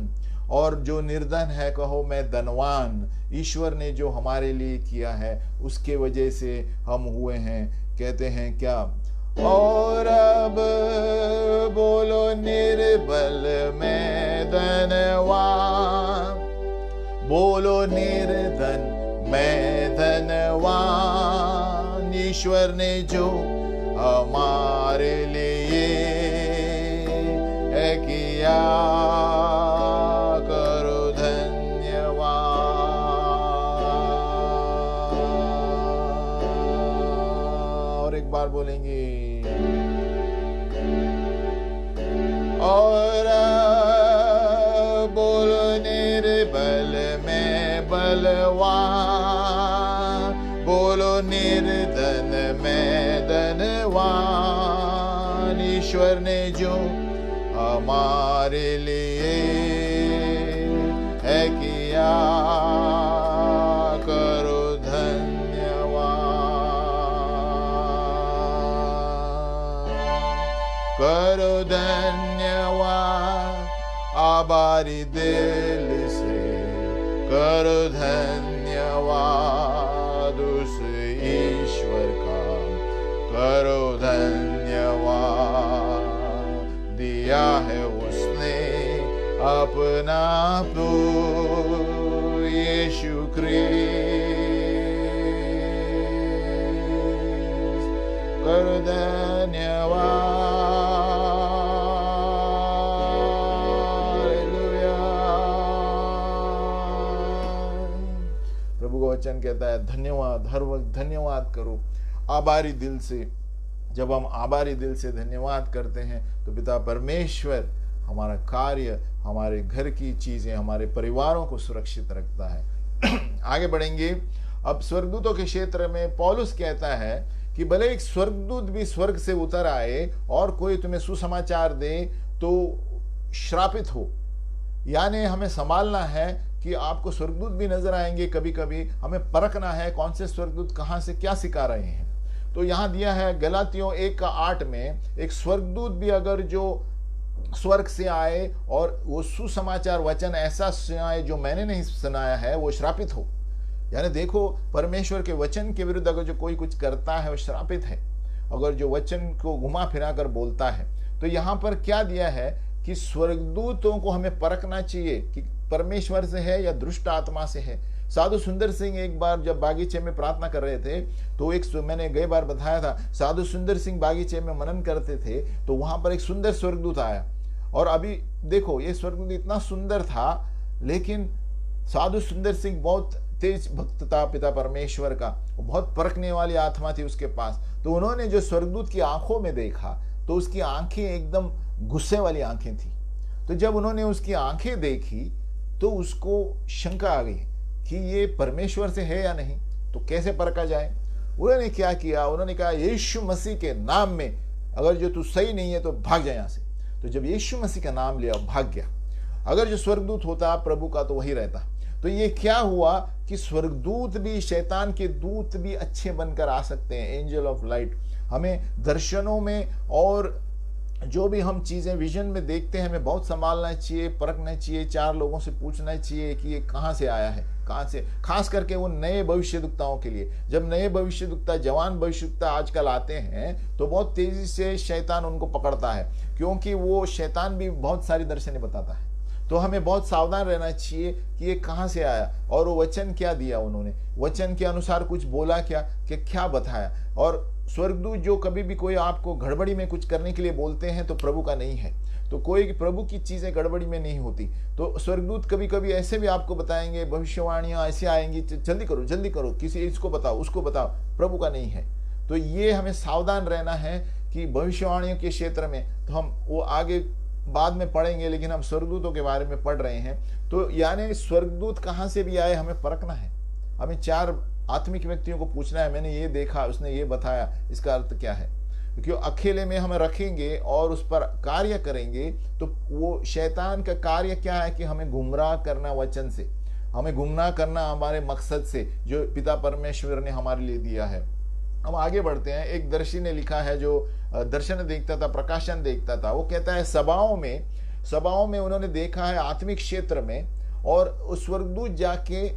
Speaker 1: और जो निर्धन है कहो मैं धनवान। ईश्वर ने जो हमारे लिए किया है उसके वजह से हम हुए हैं। कहते हैं क्या? और अब बोलो निर्बल मैं धनवान, बोलो निर्धन मैं धनवान। ईश्वर ने जो हमारे लिए है किया, करो धन्यवाद। और एक बार बोलेंगे, और बोलो निर्बल मैं बलवान, बोलो निर्धन मैं धनवान। ईश्वर ने जो हमारे लिए है किया, करो धन्यवाद, करो धन्यवाद। आभारी दिल से करो धन्यवाद उस ईश्वर का, करो धन्यवाद। दिया है उसने अपना तो यीशु क्रिस्ट, करो धन्यवाद। प्रभु का वचन कहता है धन्यवाद, हर वक्त धन्यवाद करो आभारी दिल से। जब हम आभारी दिल से धन्यवाद करते हैं तो पिता परमेश्वर हमारा कार्य, हमारे घर की चीजें, हमारे परिवारों को सुरक्षित रखता है। आगे बढ़ेंगे। अब स्वर्गदूतों के क्षेत्र में पौलुस कहता है कि भले एक स्वर्गदूत भी स्वर्ग से उतर आए और कोई तुम्हें सुसमाचार दे तो श्रापित हो। यानी हमें संभालना है कि आपको स्वर्गदूत भी नजर आएंगे, कभी कभी हमें परखना है कौन से स्वर्गदूत कहां से क्या सिखा रहे हैं। तो यहां दिया है गलातियों 1:8 में, एक स्वर्गदूत भी अगर जो स्वर्ग से आए और वो सुसमाचार वचन ऐसा सुनाए जो मैंने नहीं सुनाया है, वो श्रापित हो। यानी देखो, परमेश्वर के वचन के विरुद्ध अगर जो कोई कुछ करता है वो श्रापित है, अगर जो वचन को घुमा फिरा कर बोलता है। तो यहां पर क्या दिया है कि स्वर्गदूतों को हमें परखना चाहिए कि परमेश्वर से है या दुष्ट आत्मा से है। साधु सुंदर सिंह एक बार जब बागीचे में प्रार्थना कर रहे थे तो एक, मैंने गई बार बताया था, साधु सुंदर सिंह बागीचे में मनन करते थे तो वहां पर एक सुंदर स्वर्गदूत आया। और अभी देखो, ये स्वर्गदूत इतना सुंदर था, लेकिन साधु सुंदर सिंह बहुत तेज भक्त था पिता परमेश्वर का, बहुत परखने वाली आत्मा थी उसके पास। तो उन्होंने जो स्वर्गदूत की आंखों में देखा तो उसकी आंखें एकदम गुस्से वाली आंखें थी। तो जब उन्होंने उसकी आंखें देखी तो उसको शंका आ गई कि ये परमेश्वर से है या नहीं, तो कैसे परखा जाए। उन्होंने क्या किया, उन्होंने कहा यीशु मसीह के नाम में अगर जो तू सही नहीं है तो भाग जा यहां से। तो जब यीशु मसीह का नाम लिया भाग गया। अगर जो स्वर्गदूत होता प्रभु का तो वही रहता। तो ये क्या हुआ कि स्वर्गदूत भी, शैतान के दूत भी अच्छे बनकर आ सकते हैं, एंजल ऑफ लाइट। हमें दर्शनों में और जो भी हम चीजें विजन में देखते हैं हमें बहुत संभालना चाहिए, परखना चाहिए, 4 लोगों से पूछना चाहिए कि ये कहाँ से आया है, कहाँ से। खास करके वो नए भविष्यद्वक्ताओं के लिए, जब नए भविष्यद्वक्ता, जवान भविष्यद्वक्ता आजकल आते हैं तो बहुत तेजी से शैतान उनको पकड़ता है, क्योंकि वो शैतान भी बहुत सारी दर्शनें बताता है। तो हमें बहुत सावधान रहना चाहिए कि ये कहाँ से आया और वो वचन क्या दिया, उन्होंने वचन के अनुसार कुछ बोला क्या, कि क्या बताया। और स्वर्गदूत जो कभी भी कोई आपको गड़बड़ी में कुछ करने के लिए बोलते हैं तो प्रभु का नहीं है। तो कोई प्रभु की चीजें गड़बड़ी में नहीं होती। तो स्वर्गदूत कभी कभी ऐसे भी आपको बताएंगे, भविष्यवाणियां ऐसे आएंगी, जल्दी करो, किसी इसको बताओ, उसको बताओ, प्रभु का नहीं है। तो ये हमें सावधान रहना है कि भविष्यवाणियों के क्षेत्र में तो हम वो आगे बाद में पढ़ेंगे, लेकिन हम स्वर्गदूतों के बारे में पढ़ रहे हैं। तो यानी स्वर्गदूत कहां से भी आए हमें परखना है। हमें 4 आत्मिक व्यक्तियों को पूछना है, मैंने ये देखा, उसने ये बताया, इसका अर्थ क्या है। क्यों अकेले में हम रखेंगे और उस पर कार्य करेंगे तो वो शैतान का कार्य क्या है कि हमें गुमराह करना वचन से, हमें गुमराह करना हमारे मकसद से जो पिता परमेश्वर ने हमारे लिए दिया है। हम आगे बढ़ते हैं। एक दर्शी ने लिखा है जो दर्शन देखता था, प्रकाशन देखता था, वो कहता है सभाओं में उन्होंने देखा है आत्मिक क्षेत्र में, और उस स्वर्गदूत जाके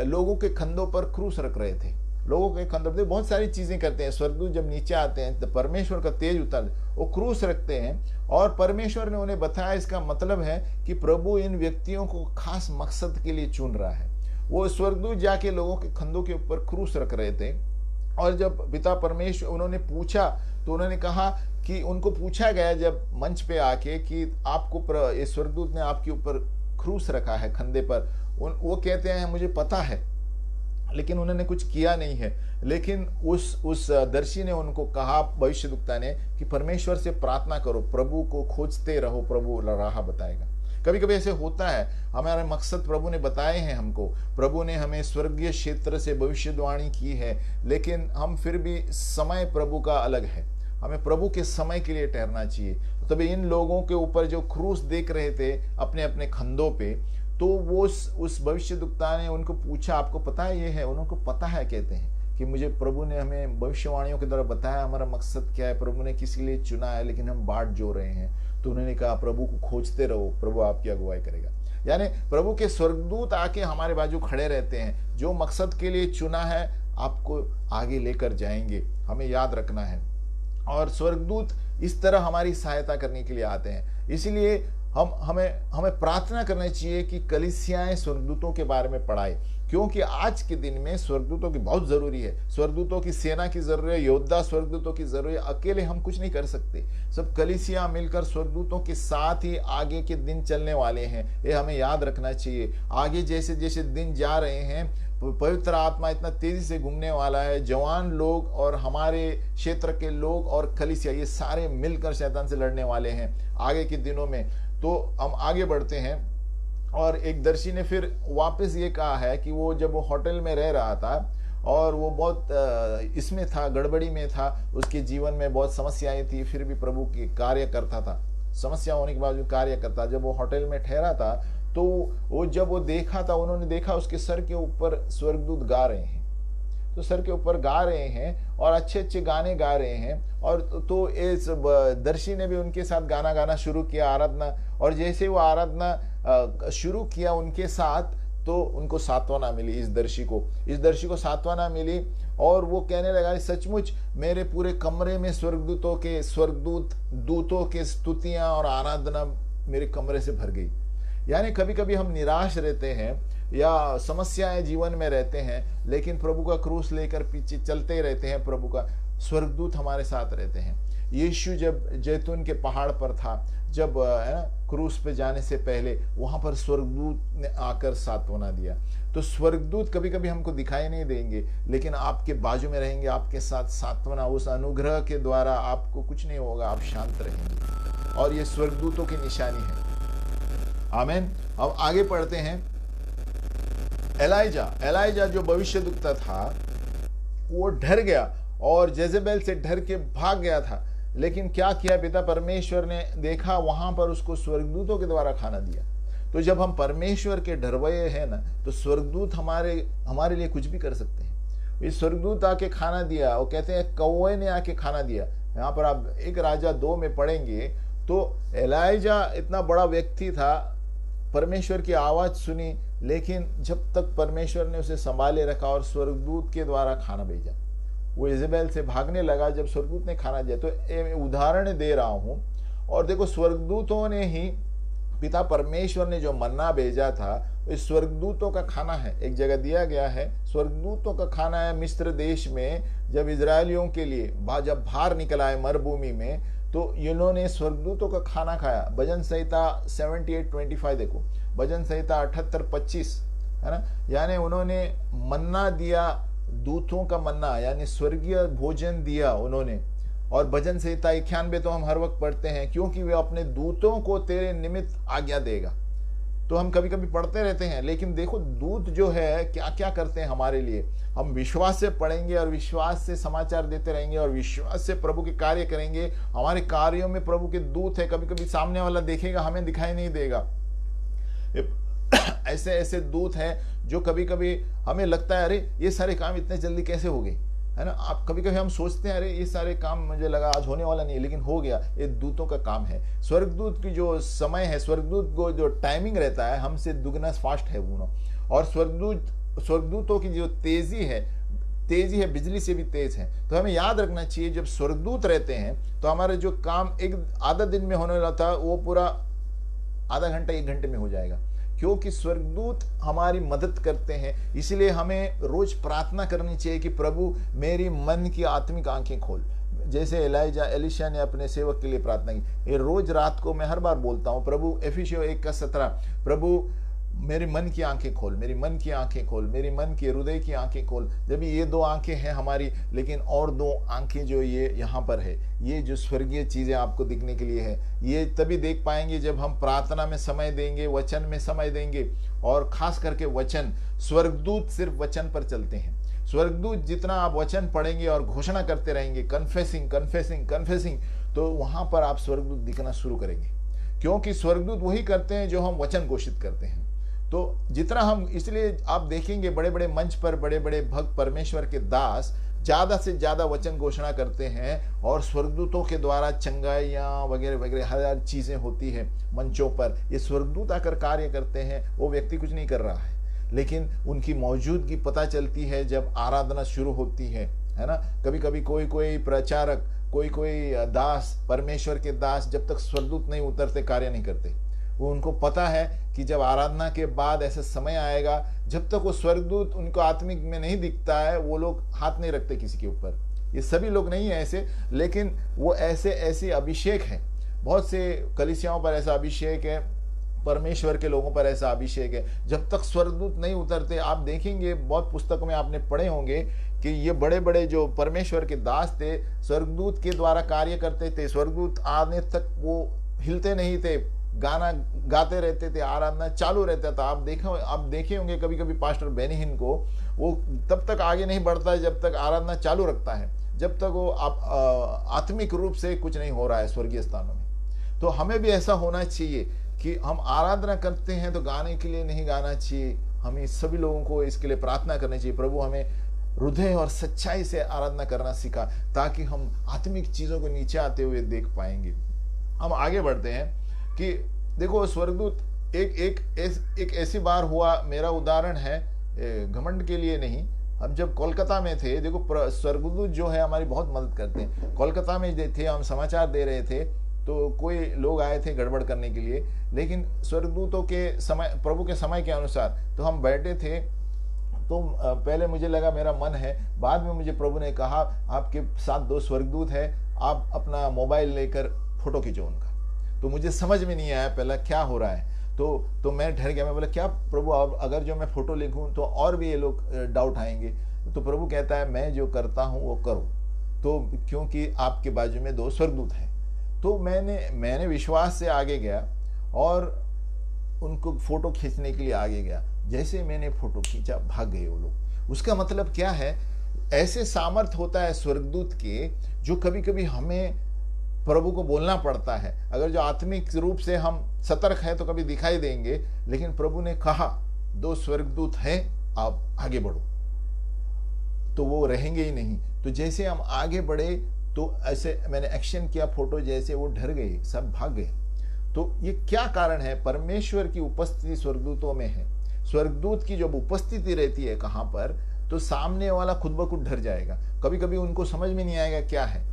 Speaker 1: लोगों के कंधों पर क्रूस रख रहे थे। लोगों के कंधों पर बहुत सारी चीजें करते हैं। स्वर्गदूत जब नीचे आते हैं तो परमेश्वर का तेज उतर, वो क्रूस रखते हैं, और परमेश्वर ने उन्हें बताया इसका मतलब है कि प्रभु इन व्यक्तियों को खास मकसद के लिए चुन रहा है। वो स्वर्गदूत जाके लोगों के कंधों के ऊपर क्रूस रख रहे थे, और जब पिता परमेश्वर उन्होंने पूछा तो उन्होंने कहा कि उनको पूछा गया जब मंच पे आके कि आपको इस स्वर्गदूत ने आपके ऊपर क्रूस रखा है कंधे पर, वो कहते हैं मुझे पता है, लेकिन उन्होंने कुछ किया नहीं है। लेकिन उस दर्शी ने उनको कहा, भविष्यद्वक्ता ने, कि परमेश्वर से प्रार्थना करो, प्रभु को खोजते रहो, प्रभु राह बताएगा। कभी कभी ऐसे होता है, हमारे मकसद प्रभु ने बताए हैं हमको, प्रभु ने हमें स्वर्गीय क्षेत्र से भविष्यवाणी की है, लेकिन हम फिर भी समय प्रभु का अलग है, हमें प्रभु के समय के लिए ठहरना चाहिए। तभी इन लोगों के ऊपर जो क्रूस देख रहे थे अपने अपने कंधों पे, तो वो उस भविष्यद्वक्ता ने उनको पूछा आपको पता है ये है? उनको पता है, कहते हैं कि मुझे प्रभु ने हमें भविष्यवाणियों के द्वारा बताया हमारा मकसद क्या है, प्रभु ने किस लिए चुना है, लेकिन हम बाट जो रहे हैं। तो उन्होंने कहा प्रभु को खोजते रहो, प्रभु आपकी अगुवाई करेगा। यानी प्रभु के स्वर्गदूत आके हमारे बाजू खड़े रहते हैं, जो मकसद के लिए चुना है आपको आगे लेकर जाएंगे, हमें याद रखना है। और स्वर्गदूत इस तरह हमारी सहायता करने के लिए आते हैं। इसीलिए हमें प्रार्थना करना चाहिए कि कलीसियाएं स्वर्गदूतों के बारे में पढ़ाए, क्योंकि आज के दिन में स्वर्गदूतों की बहुत जरूरी है। स्वर्गदूतों की सेना की जरूरत है, योद्धा स्वर्गदूतों की जरूरत है। अकेले हम कुछ नहीं कर सकते, सब कलीसिया मिलकर स्वर्गदूतों के साथ ही आगे के दिन चलने वाले हैं, ये हमें याद रखना चाहिए। आगे जैसे जैसे दिन जा रहे हैं, पवित्र आत्मा इतना तेजी से घूमने वाला है, जवान लोग और हमारे क्षेत्र के लोग और कलीसिया ये सारे मिलकर शैतान से लड़ने वाले हैं आगे के दिनों में। तो हम आगे बढ़ते हैं, और एक दर्शी ने फिर वापस ये कहा है कि वो जब वो होटल में रह रहा था और वो बहुत इसमें था, गड़बड़ी में था, उसके जीवन में बहुत समस्याएं थी, फिर भी प्रभु की कार्य करता था, समस्या होने के बाद भी कार्य करता। जब वो होटल में ठहरा था तो वो जब वो देखा था, उन्होंने देखा उसके सर के ऊपर स्वर्गदूत गा रहे हैं, तो सर के ऊपर गा रहे हैं और अच्छे अच्छे गाने गा रहे हैं। और तो इस दर्शी ने भी उनके साथ गाना गाना शुरू किया, आराधना। और जैसे वो आराधना शुरू किया उनके साथ, तो उनको सांत्वना मिली, इस दर्शी को सांत्वना मिली, और वो कहने लगा सचमुच मेरे पूरे कमरे में दूतों के स्तुतियां और आराधना मेरे कमरे से भर गई। यानी कभी कभी हम निराश रहते हैं या समस्याएं जीवन में रहते हैं, लेकिन प्रभु का क्रूस लेकर पीछे चलते रहते हैं, प्रभु का स्वर्गदूत हमारे साथ रहते हैं। यीशु जब जैतून के पहाड़ पर था, जब क्रूस पे जाने से पहले, वहां पर स्वर्गदूत ने आकर सांत्वना दिया। तो स्वर्गदूत कभी कभी हमको दिखाई नहीं देंगे, लेकिन आपके बाजू में रहेंगे, आपके साथ सांत्वना, उस अनुग्रह के द्वारा आपको कुछ नहीं होगा, आप शांत रहेंगे, और ये स्वर्गदूतों की निशानी है। आमीन। अब आगे पढ़ते हैं। एलाइजा जो भविष्यद्वक्ता था वो डर गया और जेजेबेल से डर के भाग गया था, लेकिन क्या किया, पिता परमेश्वर ने देखा वहां पर उसको स्वर्गदूतों के द्वारा खाना दिया। तो जब हम परमेश्वर के डरवये हैं ना, तो स्वर्गदूत हमारे लिए कुछ भी कर सकते हैं। ये स्वर्गदूत आके खाना दिया, वो कहते हैं कौवे ने आके खाना दिया। यहाँ पर आप 1 राजा 2 में पढ़ेंगे तो एलाइजा इतना बड़ा व्यक्ति था, परमेश्वर की आवाज सुनी, लेकिन जब तक परमेश्वर ने उसे संभाले रखा और स्वर्गदूत के द्वारा खाना भेजा, वो इजेबेल से भागने लगा जब स्वर्गदूत ने खाना दिया। तो मैं उदाहरण दे रहा हूं। और देखो, स्वर्गदूतों ने ही, पिता परमेश्वर ने जो मन्ना भेजा था, इस स्वर्गदूतों का खाना है। एक जगह दिया गया है, स्वर्गदूतों का खाना है। मिस्र देश में जब इजरायलियों के लिए जब बाहर निकल आए मरुभूमि में, तो इन्होंने स्वर्गदूतों का खाना खाया। भजन संहिता 78:25 देखो, भजन संहिता 78:25 है ना। यानी उन्होंने मन्ना दिया, दूतों का मन्ना, यानी स्वर्गीय भोजन दिया उन्होंने। और भजन संहिता 91 तो हम हर वक्त पढ़ते हैं, क्योंकि वे अपने दूतों को तेरे निमित्त आज्ञा देगा। तो हम कभी कभी पढ़ते रहते हैं, लेकिन देखो दूत जो है क्या क्या करते हैं हमारे लिए। हम विश्वास से पढ़ेंगे और विश्वास से समाचार देते रहेंगे और विश्वास से प्रभु के कार्य करेंगे। हमारे कार्यों में प्रभु के दूत है। कभी कभी सामने वाला देखेगा, हमें दिखाई नहीं देगा। ऐसे ऐसे दूत हैं जो कभी कभी हमें लगता है अरे ये सारे काम इतने जल्दी कैसे हो गए, है ना। आप कभी कभी हम सोचते हैं अरे ये सारे काम मुझे लगा आज होने वाला नहीं है, लेकिन हो गया। ये दूतों का काम है। स्वर्गदूत की जो समय है, स्वर्गदूत को जो टाइमिंग रहता है हमसे दुगना फास्ट है वो। और स्वर्गदूतों की जो तेजी है बिजली से भी तेज है। तो हमें याद रखना चाहिए जब स्वर्गदूत रहते हैं तो हमारा जो काम एक आधा दिन में होने वाला था वो पूरा आधा घंटा 1 घंटे में हो जाएगा, क्योंकि स्वर्गदूत हमारी मदद करते हैं। इसलिए हमें रोज प्रार्थना करनी चाहिए कि प्रभु मेरी मन की आत्मिक आंखें खोल। जैसे एलिशा ने अपने सेवक के लिए प्रार्थना की। ये रोज रात को मैं हर बार बोलता हूँ, प्रभु एफिसियों 1:17, प्रभु मेरी मन की आंखें खोल, मेरी मन की आंखें खोल, मेरी मन की हृदय की आंखें खोल। जब ये 2 आंखें हैं हमारी, लेकिन और 2 आंखें जो ये यहाँ पर है, ये जो स्वर्गीय चीजें आपको दिखने के लिए है, ये तभी देख पाएंगे जब हम प्रार्थना में समय देंगे, वचन में समय देंगे। और खास करके वचन, स्वर्गदूत सिर्फ वचन पर चलते हैं। स्वर्गदूत जितना आप वचन पढ़ेंगे और घोषणा करते रहेंगे, कन्फेसिंग कन्फेसिंग कन्फेसिंग, तो वहां पर आप स्वर्गदूत दिखना शुरू करेंगे। क्योंकि स्वर्गदूत वही करते हैं जो हम वचन घोषित करते हैं। तो जितना हम, इसलिए आप देखेंगे बड़े बड़े मंच पर बड़े बड़े भक्त परमेश्वर के दास ज्यादा से ज्यादा वचन घोषणा करते हैं और स्वर्गदूतों के द्वारा चंगाइयां वगैरह वगैरह हर चीजें होती है मंचों पर। ये स्वर्गदूत आकर कार्य करते हैं। वो व्यक्ति कुछ नहीं कर रहा है, लेकिन उनकी मौजूदगी पता चलती है जब आराधना शुरू होती है ना। कभी कभी कोई प्रचारक, कोई दास, परमेश्वर के दास, जब तक स्वर्गदूत नहीं उतरते कार्य नहीं करते। वो उनको पता है कि जब आराधना के बाद ऐसा समय आएगा, जब तक वो स्वर्गदूत उनको आत्मिक में नहीं दिखता है, वो लोग हाथ नहीं रखते किसी के ऊपर। ये सभी लोग नहीं है ऐसे, लेकिन वो ऐसे अभिषेक है। बहुत से कलीसियाओं पर ऐसा अभिषेक है, परमेश्वर के लोगों पर ऐसा अभिषेक है। जब तक स्वर्गदूत नहीं उतरते, आप देखेंगे बहुत पुस्तकों में आपने पढ़े होंगे कि ये बड़े बड़े जो परमेश्वर के दास थे, स्वर्गदूत के द्वारा कार्य करते थे। स्वर्गदूत आने तक वो हिलते नहीं थे, गाना गाते रहते थे, आराधना चालू रहता था। आप देखे होंगे कभी कभी पास्टर बेनिहिन को, वो तब तक आगे नहीं बढ़ता है जब तक आराधना चालू रखता है, जब तक वो आत्मिक रूप से कुछ नहीं हो रहा है स्वर्गीय स्थानों में। तो हमें भी ऐसा होना चाहिए कि हम आराधना करते हैं तो गाने के लिए नहीं गाना चाहिए। हमें सभी लोगों को इसके लिए प्रार्थना करनी चाहिए, प्रभु हमें हृदय और सच्चाई से आराधना करना सिखा, ताकि हम आत्मिक चीजों को नीचे आते हुए देख पाएंगे। हम आगे बढ़ते हैं कि देखो स्वर्गदूत एक ऐसी बार हुआ, मेरा उदाहरण है, घमंड के लिए नहीं। हम जब कोलकाता में थे, देखो स्वर्गदूत जो है हमारी बहुत मदद करते हैं। कोलकाता में थे, हम समाचार दे रहे थे, तो कोई लोग आए थे गड़बड़ करने के लिए, लेकिन स्वर्गदूतों के समय, प्रभु के समय के अनुसार तो हम बैठे थे। तो पहले मुझे लगा मेरा मन है, बाद में मुझे प्रभु ने कहा आपके साथ 2 स्वर्गदूत है, आप अपना मोबाइल लेकर फोटो खींचो उनका। तो मुझे समझ में नहीं आया पहला क्या हो रहा है, तो मैं डर गया। मैं बोला क्या प्रभु, अगर जो मैं फोटो लिखूं तो और भी ये लोग डाउट आएंगे। तो प्रभु कहता है मैं जो करता हूं वो करो, तो क्योंकि आपके बाजू में 2 स्वर्गदूत हैं। तो मैंने विश्वास से आगे गया और उनको फोटो खींचने के लिए आगे गया। जैसे मैंने फोटो खींचा, भाग गए वो लोग। उसका मतलब क्या है, ऐसे सामर्थ होता है स्वर्गदूत के, जो कभी कभी हमें प्रभु को बोलना पड़ता है। अगर जो आत्मिक रूप से हम सतर्क हैं तो कभी दिखाई देंगे, लेकिन प्रभु ने कहा 2 स्वर्गदूत हैं, आप आगे बढ़ो, तो वो रहेंगे ही नहीं। तो जैसे हम आगे बढ़े तो ऐसे मैंने एक्शन किया, फोटो जैसे वो डर गए, सब भाग गए। तो ये क्या कारण है? परमेश्वर की उपस्थिति स्वर्गदूतों में है। स्वर्गदूत की जब उपस्थिति रहती है कहां पर, तो सामने वाला खुद ब खुद डर जाएगा। कभी कभी उनको समझ में नहीं आएगा क्या है।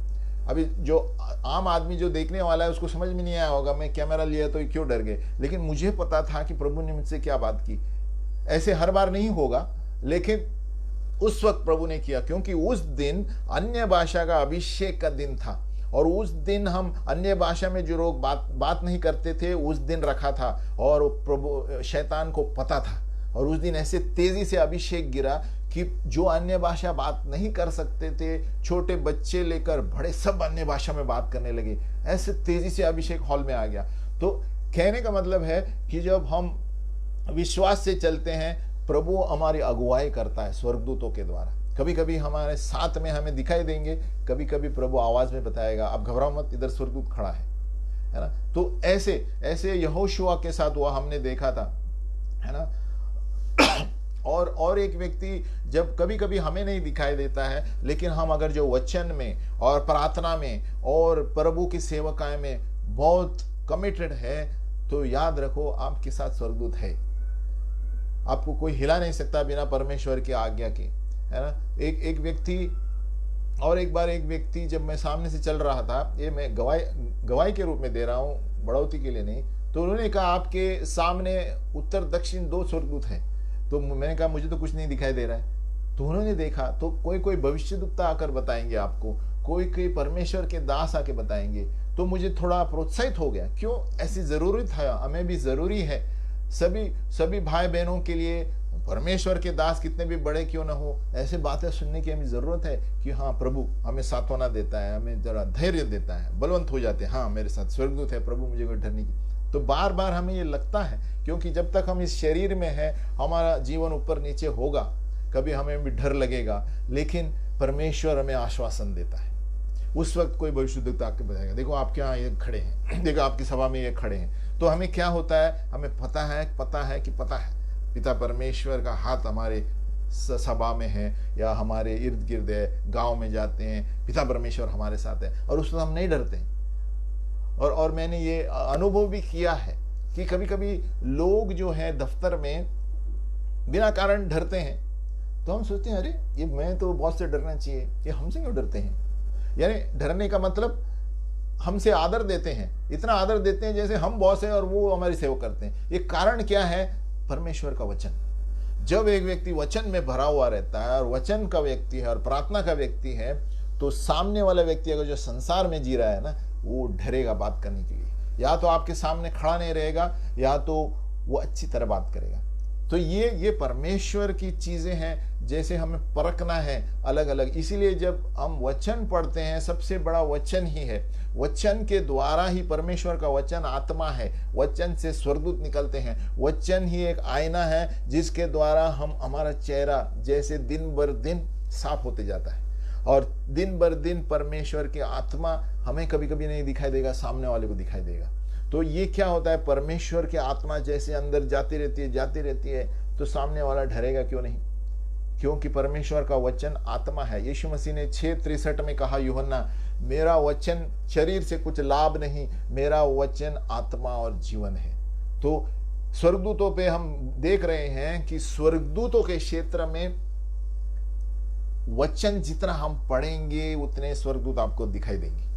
Speaker 1: अभी जो आम आदमी जो देखने वाला है उसको समझ में नहीं आया होगा, मैं कैमरा लिया तो क्यों डर गए, लेकिन मुझे पता था कि प्रभु ने मुझसे क्या बात की। ऐसे हर बार नहीं होगा, लेकिन उस वक्त प्रभु ने किया, क्योंकि उस दिन अन्य भाषा का अभिषेक का दिन था। और उस दिन हम अन्य भाषा में जो लोग बात नहीं करते थे, उस दिन रखा था, और प्रभु शैतान को पता था। और उस दिन ऐसे तेजी से अभिषेक गिरा कि जो अन्य भाषा बात नहीं कर सकते थे, छोटे बच्चे लेकर बड़े, सब अन्य भाषा में बात करने लगे। ऐसे तेजी से अभिषेक हॉल में आ गया। तो कहने का मतलब है कि जब हम विश्वास से चलते हैं, प्रभु हमारी अगुवाई करता है स्वर्गदूतों के द्वारा। कभी कभी हमारे साथ में हमें दिखाई देंगे, कभी कभी प्रभु आवाज में बताएगा आप घबराओ मत, इधर स्वर्गदूत खड़ा है ना। तो ऐसे ऐसे यहोशुआ के साथ हुआ, हमने देखा था, है ना। और एक व्यक्ति जब कभी कभी हमें नहीं दिखाई देता है, लेकिन हम अगर जो वचन में और प्रार्थना में और प्रभु की सेवकाएं में बहुत कमिटेड है, तो याद रखो आपके साथ स्वर्गदूत है। आपको कोई हिला नहीं सकता बिना परमेश्वर की आज्ञा के, है ना। एक व्यक्ति, और एक बार एक व्यक्ति, जब मैं सामने से चल रहा था, ये मैं गवाही के रूप में दे रहा हूँ, बढ़ोतरी के लिए नहीं, तो उन्होंने कहा आपके सामने उत्तर दक्षिण 2 स्वर्गदूत हैं। तो मैंने कहा मुझे तो कुछ नहीं दिखाई दे रहा है। तो उन्होंने देखा, तो कोई भविष्यद्वक्ता आकर बताएंगे आपको, कोई परमेश्वर के दास आके बताएंगे। तो मुझे थोड़ा प्रोत्साहित हो गया, क्यों, ऐसी जरूरत है, हमें भी जरूरी है, सभी भाई बहनों के लिए, परमेश्वर के दास कितने भी बड़े क्यों ना हो, ऐसे बातें सुनने की हमें जरूरत है कि हाँ प्रभु हमें सांत्वना देता है, हमें जरा धैर्य देता है, बलवंत हो जाते हैं, हाँ मेरे साथ स्वर्गदूत है, प्रभु मुझे कोई डर नहीं। तो बार बार हमें ये लगता है, क्योंकि जब तक हम इस शरीर में है, हमारा जीवन ऊपर नीचे होगा, कभी हमें भी डर लगेगा, लेकिन परमेश्वर हमें आश्वासन देता है। उस वक्त कोई भविष्यद्वक्ता आके बताएगा, देखो आपके यहाँ ये खड़े हैं, देखो आपकी सभा में ये खड़े हैं। तो हमें क्या होता है, हमें पता है पिता परमेश्वर का हाथ हमारे सभा में है, या हमारे इर्द गिर्द है, गांव में जाते हैं, पिता परमेश्वर हमारे साथ है, और उस वक्त हम नहीं डरते। और मैंने ये अनुभव भी किया है कि कभी कभी लोग जो है दफ्तर में बिना कारण डरते हैं, तो हम सोचते हैं अरे ये मैं तो बॉस से डरना चाहिए, ये हमसे क्यों डरते हैं। यानी डरने का मतलब हमसे आदर देते हैं, इतना आदर देते हैं जैसे हम बॉस है और वो हमारी सेवा करते हैं। ये कारण क्या है, परमेश्वर का वचन। जब एक व्यक्ति वचन में भरा हुआ रहता है और वचन का व्यक्ति है और प्रार्थना का व्यक्ति है, तो सामने वाला व्यक्ति अगर जो संसार में जी रहा है ना, वो डरेगा बात करने के लिए, या तो आपके सामने खड़ा नहीं रहेगा, या तो वो अच्छी तरह बात करेगा। तो ये परमेश्वर की चीजें हैं, जैसे हमें परखना है अलग अलग। इसीलिए जब हम वचन पढ़ते हैं, सबसे बड़ा वचन ही है, वचन के द्वारा ही, परमेश्वर का वचन आत्मा है, वचन से स्वर्गदूत निकलते हैं, वचन ही एक आईना है जिसके द्वारा हम, हमारा चेहरा जैसे दिन बर दिन साफ होते जाता है, और दिन बर दिन परमेश्वर की आत्मा हमें कभी कभी नहीं दिखाई देगा, सामने वाले को दिखाई देगा। तो ये क्या होता है, परमेश्वर की आत्मा जैसे अंदर जाती रहती है, तो सामने वाला डरेगा क्यों नहीं, क्योंकि परमेश्वर का वचन आत्मा है। यीशु मसीह ने 6:63 में कहा, यूहन्ना मेरा वचन शरीर से कुछ लाभ नहीं, मेरा वचन आत्मा और जीवन है। तो स्वर्गदूतों पे हम देख रहे हैं कि स्वर्गदूतों के क्षेत्र में वचन जितना हम पढ़ेंगे उतने स्वर्गदूत आपको दिखाई देंगे,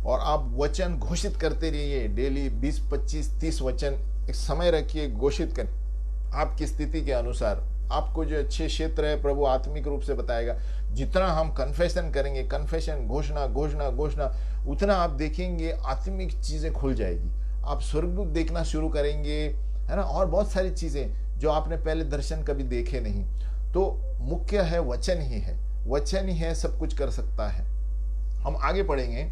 Speaker 1: और आप वचन घोषित करते रहिए, डेली 20, 25, 30 वचन एक समय रखिए, घोषित करें आपकी स्थिति के अनुसार। आपको जो अच्छे क्षेत्र है प्रभु आत्मिक रूप से बताएगा। जितना हम कन्फेशन करेंगे, कन्फेशन, घोषणा, उतना आप देखेंगे आत्मिक चीजें खुल जाएगी, आप स्वर्गदूत देखना शुरू करेंगे, है ना, और बहुत सारी चीजें जो आपने पहले दर्शन कभी देखे नहीं। तो मुख्य है वचन ही है, वचन ही है सब कुछ कर सकता है। हम आगे पढ़ेंगे।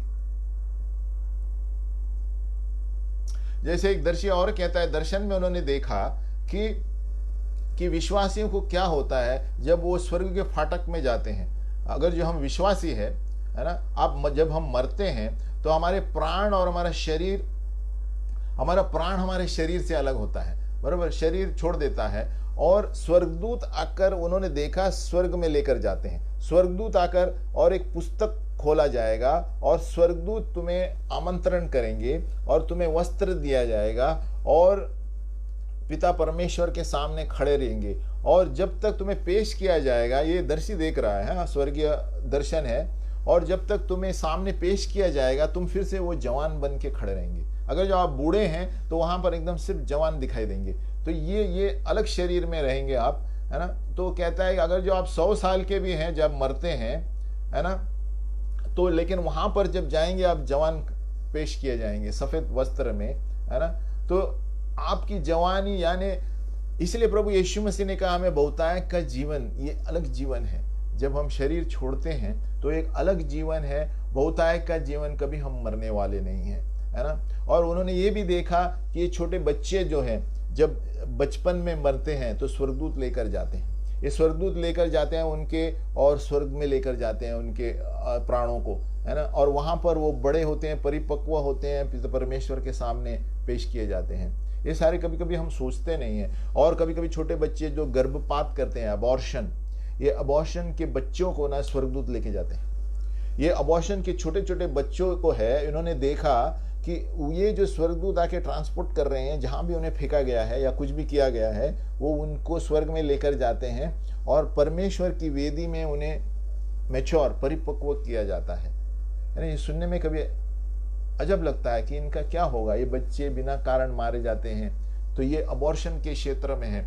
Speaker 1: जैसे एक दर्शी और कहता है, दर्शन में उन्होंने देखा कि विश्वासियों को क्या होता है जब वो स्वर्ग के फाटक में जाते हैं। अगर जो हम विश्वासी है ना, आप जब हम मरते हैं तो हमारे प्राण और हमारा शरीर, हमारा प्राण हमारे शरीर से अलग होता है, बराबर, शरीर छोड़ देता है, और स्वर्गदूत आकर, उन्होंने देखा, स्वर्ग में लेकर जाते हैं। स्वर्गदूत आकर और एक पुस्तक खोला जाएगा, और स्वर्गदूत तुम्हें आमंत्रण करेंगे और तुम्हें वस्त्र दिया जाएगा, और पिता परमेश्वर के सामने खड़े रहेंगे, और जब तक तुम्हें पेश किया जाएगा, ये दर्शी देख रहा है, स्वर्गीय दर्शन है, और जब तक तुम्हें सामने पेश किया जाएगा तुम फिर से वो जवान बन के खड़े रहेंगे। अगर जो आप बूढ़े हैं तो वहां पर एकदम सिर्फ जवान दिखाई देंगे, तो ये अलग शरीर में रहेंगे आप, है ना। तो कहता है अगर जो आप 100 साल के भी हैं जब मरते हैं, है ना, तो लेकिन वहां पर जब जाएंगे आप जवान पेश किए जाएंगे सफेद वस्त्र में, है ना। तो आपकी जवानी, यानी इसलिए प्रभु यीशु मसीह ने कहा हमें बहुतायक का जीवन, ये अलग जीवन है। जब हम शरीर छोड़ते हैं तो एक अलग जीवन है, बहुतायक का जीवन, कभी हम मरने वाले नहीं हैं, है ना। और उन्होंने ये भी देखा कि ये छोटे बच्चे जो हैं, जब बचपन में मरते हैं तो स्वर्गदूत लेकर जाते हैं, ये स्वर्गदूत लेकर जाते हैं उनके, और स्वर्ग में लेकर जाते हैं उनके प्राणों को, है ना। और वहां पर वो बड़े होते हैं, परिपक्व होते हैं, पिता परमेश्वर के सामने पेश किए जाते हैं। ये सारे कभी कभी हम सोचते नहीं हैं। और कभी कभी छोटे बच्चे जो गर्भपात करते हैं, अबॉर्शन, ये अबॉर्शन के बच्चों को ना स्वर्गदूत लेके जाते हैं। ये अबॉर्शन के छोटे छोटे बच्चों को है, इन्होंने देखा कि ये जो स्वर्गदूत आके ट्रांसपोर्ट कर रहे हैं, जहां भी उन्हें फेंका गया है या कुछ भी किया गया है, वो उनको स्वर्ग में लेकर जाते हैं और परमेश्वर की वेदी में उन्हें मैच्योर, परिपक्व किया जाता है। यानी सुनने में कभी अजब लगता है कि इनका क्या होगा, ये बच्चे बिना कारण मारे जाते हैं। तो ये अबॉर्शन के क्षेत्र में है।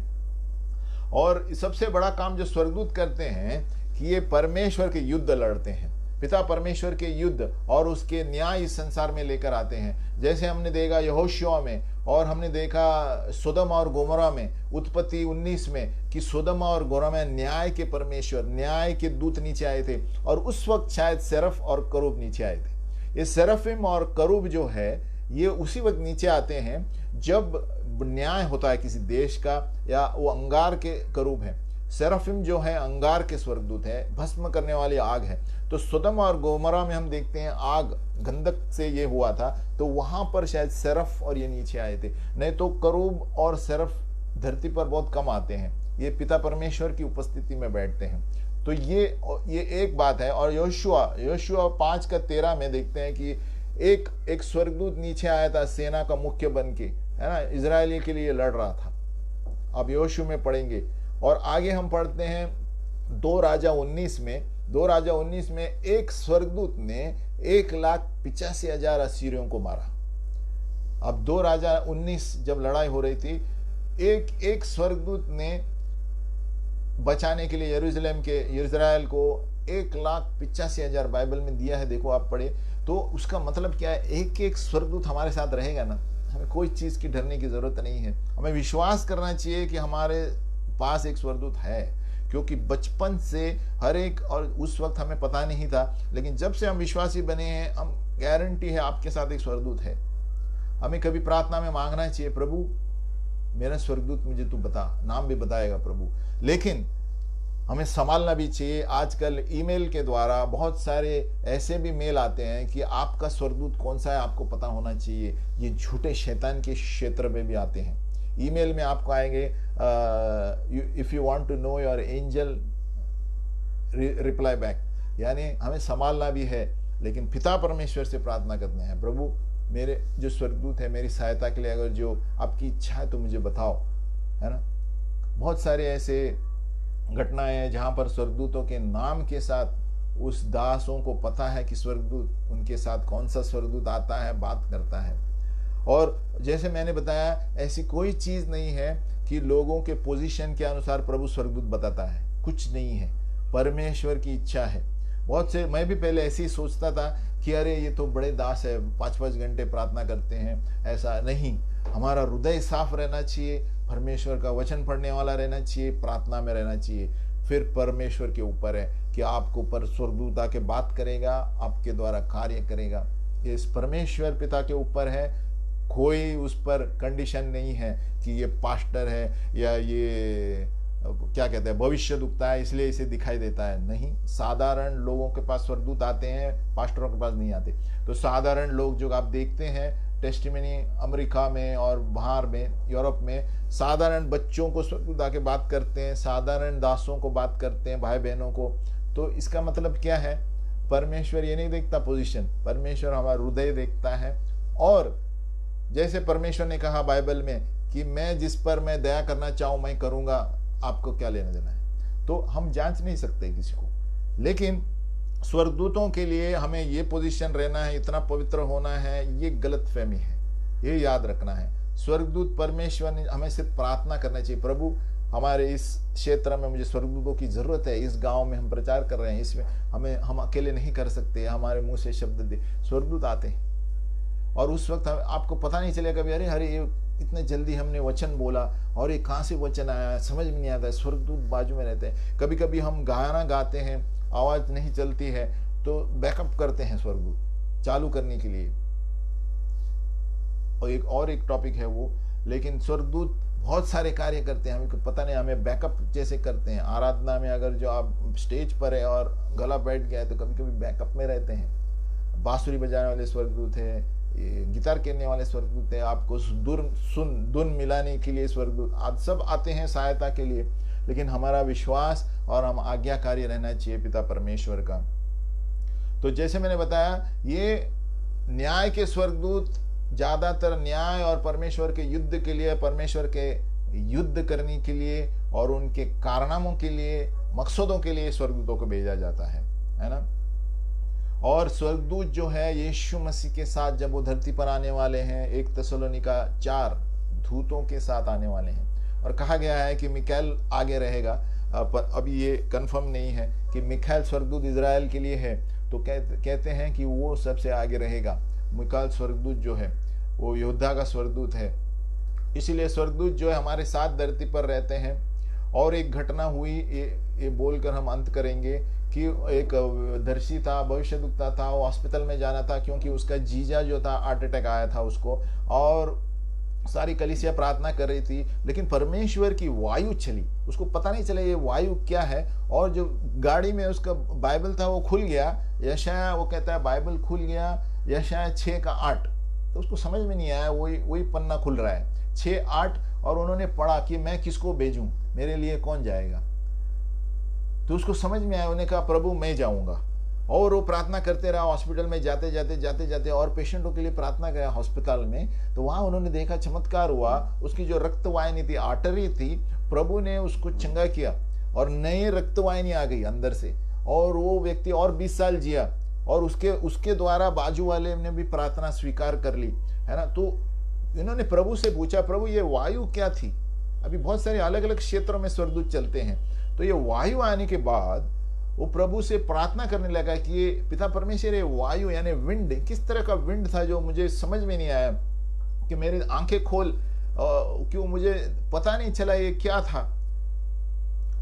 Speaker 1: और सबसे बड़ा काम जो स्वर्गदूत करते हैं कि ये परमेश्वर के युद्ध लड़ते हैं, पिता परमेश्वर के युद्ध और उसके न्याय इस संसार में लेकर आते हैं। जैसे हमने देखा यहोशुआ में, और हमने देखा सोदम और गोमोरा में, उत्पत्ति 19 में, कि सोदम और गोमोरा में न्याय के परमेश्वर, न्याय के दूत नीचे आए थे। और उस वक्त शायद सेरफ और करूब नीचे आए थे। ये सेरफिम और करूब जो है, ये उसी वक्त नीचे आते हैं जब न्याय होता है किसी देश का, या वो अंगार के करूब है। सेराफिम जो है अंगार के स्वर्गदूत है, भस्म करने वाली आग है। तो सोदम और गोमोरा में हम देखते हैं आग, गंधक से ये हुआ था, तो वहां पर शायद सेरफ और ये नीचे आए थे। नहीं तो करूब और सेरफ धरती पर बहुत कम आते हैं, ये पिता परमेश्वर की उपस्थिति में बैठते हैं। तो ये एक बात है। और योशुआ 5:13 में देखते हैं कि एक स्वर्गदूत नीचे आया था सेना का मुख्य बन के, है ना, इजरायली के लिए लड़ रहा था। अब योशु में पढ़ेंगे। और आगे हम पढ़ते हैं 2 राजा 19 में एक स्वर्गदूत ने 1,85,000 असीरियों को मारा। अब 2 राजा 19 जब लड़ाई हो रही थी, एक स्वर्गदूत ने बचाने के लिए इजराइल को 1,85,000 बाइबल में दिया है। देखो आप पढ़े तो उसका मतलब क्या है, एक स्वर्गदूत हमारे साथ रहेगा ना, हमें कोई चीज की डरने की जरूरत नहीं है। हमें विश्वास करना चाहिए कि हमारे पास एक स्वर्गदूत है, क्योंकि बचपन से हर एक, और उस वक्त हमें पता नहीं था, लेकिन जब से हम विश्वासी बने हैं, हम गारंटी है आपके साथ एक स्वर्गदूत है। हमें कभी प्रार्थना में मांगना चाहिए, प्रभु मेरा स्वर्गदूत मुझे तू बता, नाम भी बताएगा प्रभु। लेकिन हमें संभालना भी चाहिए। आजकल ईमेल के द्वारा बहुत सारे ऐसे भी मेल आते हैं कि आपका स्वर्गदूत कौन सा है आपको पता होना चाहिए। ये झूठे शैतान के क्षेत्र में भी आते हैं। ईमेल में आपको आएंगे, if you want to know your angel reply back. यानी हमें संभालना भी है, लेकिन पिता परमेश्वर से प्रार्थना करते हैं, प्रभु मेरे जो स्वर्गदूत है मेरी सहायता के लिए अगर जो आपकी इच्छा है तो मुझे बताओ, है ना। बहुत सारे ऐसे घटनाएं हैं जहां पर स्वर्गदूतों के नाम के साथ उस दासों को पता है कि स्वर्गदूत उनके साथ कौन सा स्वर्गदूत आता है, बात करता है। और जैसे मैंने बताया, ऐसी कोई चीज नहीं है कि लोगों के पोजीशन के अनुसार प्रभु स्वर्गदूत बताता है, कुछ नहीं है, परमेश्वर की इच्छा है। बहुत से, मैं भी पहले ऐसे ही सोचता था कि अरे ये तो बड़े दास है, 5-5 घंटे प्रार्थना करते हैं। ऐसा नहीं, हमारा हृदय साफ रहना चाहिए, परमेश्वर का वचन पढ़ने वाला रहना चाहिए, प्रार्थना में रहना चाहिए। फिर परमेश्वर के ऊपर है कि आपको ऊपर स्वर्गदूत आके बात करेगा, आपके द्वारा कार्य करेगा। ये इस परमेश्वर पिता के ऊपर है, कोई उस पर कंडीशन नहीं है कि ये पास्टर है या ये क्या कहते हैं भविष्य दुखता है इसलिए इसे दिखाई देता है। नहीं, साधारण लोगों के पास स्वर्गदूत आते हैं, पास्टरों के पास नहीं आते। तो साधारण लोग जो आप देखते हैं टेस्टिमनी अमेरिका में और बाहर में, यूरोप में, साधारण बच्चों को स्वर्गदूत आके बात करते हैं, साधारण दासों को बात करते हैं, भाई बहनों को। तो इसका मतलब क्या है, परमेश्वर ये नहीं देखता पोजीशन, परमेश्वर हमारा हृदय देखता है। और जैसे परमेश्वर ने कहा बाइबल में कि मैं जिस पर मैं दया करना चाहूं मैं करूंगा, आपको क्या लेना देना है। तो हम जांच नहीं सकते किसी को, लेकिन स्वर्गदूतों के लिए हमें ये पोजीशन रहना है, इतना पवित्र होना है, ये गलत फहमी है, ये याद रखना है। स्वर्गदूत परमेश्वर ने हमें सिर्फ प्रार्थना करना चाहिए, प्रभु हमारे इस क्षेत्र में मुझे स्वर्गदूतों की जरूरत है, इस गांव में हम प्रचार कर रहे हैं, इसमें हम अकेले नहीं कर सकते, हमारे मुंह से शब्द दे। स्वर्गदूत आते हैं और उस वक्त आपको पता नहीं चलेगा कभी, अरे ये इतने जल्दी हमने वचन बोला और ये कहाँ से वचन आया, समझ में नहीं आता है। स्वर्गदूत बाजू में रहते हैं। कभी कभी हम गाना गाते हैं, आवाज नहीं चलती है, तो बैकअप करते हैं स्वर्गदूत चालू करने के लिए। और एक टॉपिक है वो, लेकिन स्वर्गदूत बहुत सारे कार्य करते हैं, हमें पता नहीं, हमें बैकअप जैसे करते हैं। आराधना में अगर जो आप स्टेज पर है और गला बैठ गया है तो कभी कभी बैकअप में रहते हैं। बांसुरी बजाने वाले स्वर्गदूत है, गिटार खेलने वाले स्वर्गदूत है, आपको धुन मिलाने के लिए स्वर्गदूत आज सब आते हैं सहायता के लिए। लेकिन हमारा विश्वास और हम आज्ञाकारी रहना चाहिए पिता परमेश्वर का। तो जैसे मैंने बताया, ये न्याय के स्वर्गदूत ज्यादातर न्याय और परमेश्वर के युद्ध के लिए, परमेश्वर के युद्ध करने के लिए और उनके कारनामों के लिए, मकसदों के लिए स्वर्गदूतों को भेजा जाता है ना। और स्वर्गदूत जो है यीशु मसीह के साथ जब वो धरती पर आने वाले हैं, 1 थिस्सलुनीका 4 दूतों के साथ आने वाले हैं। और कहा गया है कि मिकाएल आगे रहेगा, पर अभी ये कंफर्म नहीं है कि मिकाएल स्वर्गदूत इजराइल के लिए है, तो कहते हैं कि वो सबसे आगे रहेगा। मिकाएल स्वर्गदूत जो है वो योद्धा का स्वर्गदूत है, इसीलिए स्वर्गदूत जो है हमारे साथ धरती पर रहते हैं। और एक घटना हुई, ये बोलकर हम अंत करेंगे कि एक दर्शी था, भविष्यद्वक्ता था, वो हॉस्पिटल में जाना था क्योंकि उसका जीजा जो था हार्ट अटैक आया था उसको, और सारी कलीसिया प्रार्थना कर रही थी, लेकिन परमेश्वर की वायु चली, उसको पता नहीं चला ये वायु क्या है। और जो गाड़ी में उसका बाइबल था वो खुल गया, यशाया, वो कहता है बाइबल खुल गया यशाया 6:8, तो उसको समझ में नहीं आया, वही पन्ना खुल रहा है 6:8, और उन्होंने पढ़ा कि मैं किसको भेजूं, मेरे लिए कौन जाएगा। तो उसको समझ में आया, उन्होंने कहा प्रभु मैं जाऊंगा। और वो प्रार्थना करते रहा, हॉस्पिटल में जाते जाते और पेशेंटों के लिए प्रार्थना किया हॉस्पिटल में। तो वहां उन्होंने देखा, चमत्कार हुआ, उसकी जो रक्तवाहिनी थी, आर्टरी थी, प्रभु ने उसको चंगा किया और नई रक्तवाहिनी आ गई अंदर से, और वो व्यक्ति और 20 साल जिया। और उसके द्वारा बाजू वाले ने भी प्रार्थना स्वीकार कर ली, है ना। तो इन्होंने प्रभु से पूछा, प्रभु ये वायु क्या थी। अभी बहुत सारे अलग अलग क्षेत्रों में स्वर्गदूत चलते हैं। तो ये वायु आने के बाद वो प्रभु से प्रार्थना करने लगा कि ये पिता परमेश्वर, ये वायु यानी विंड किस तरह का विंड था जो मुझे समझ में नहीं आया, कि मेरी आंखें खोल, क्यों मुझे पता नहीं चला ये क्या था।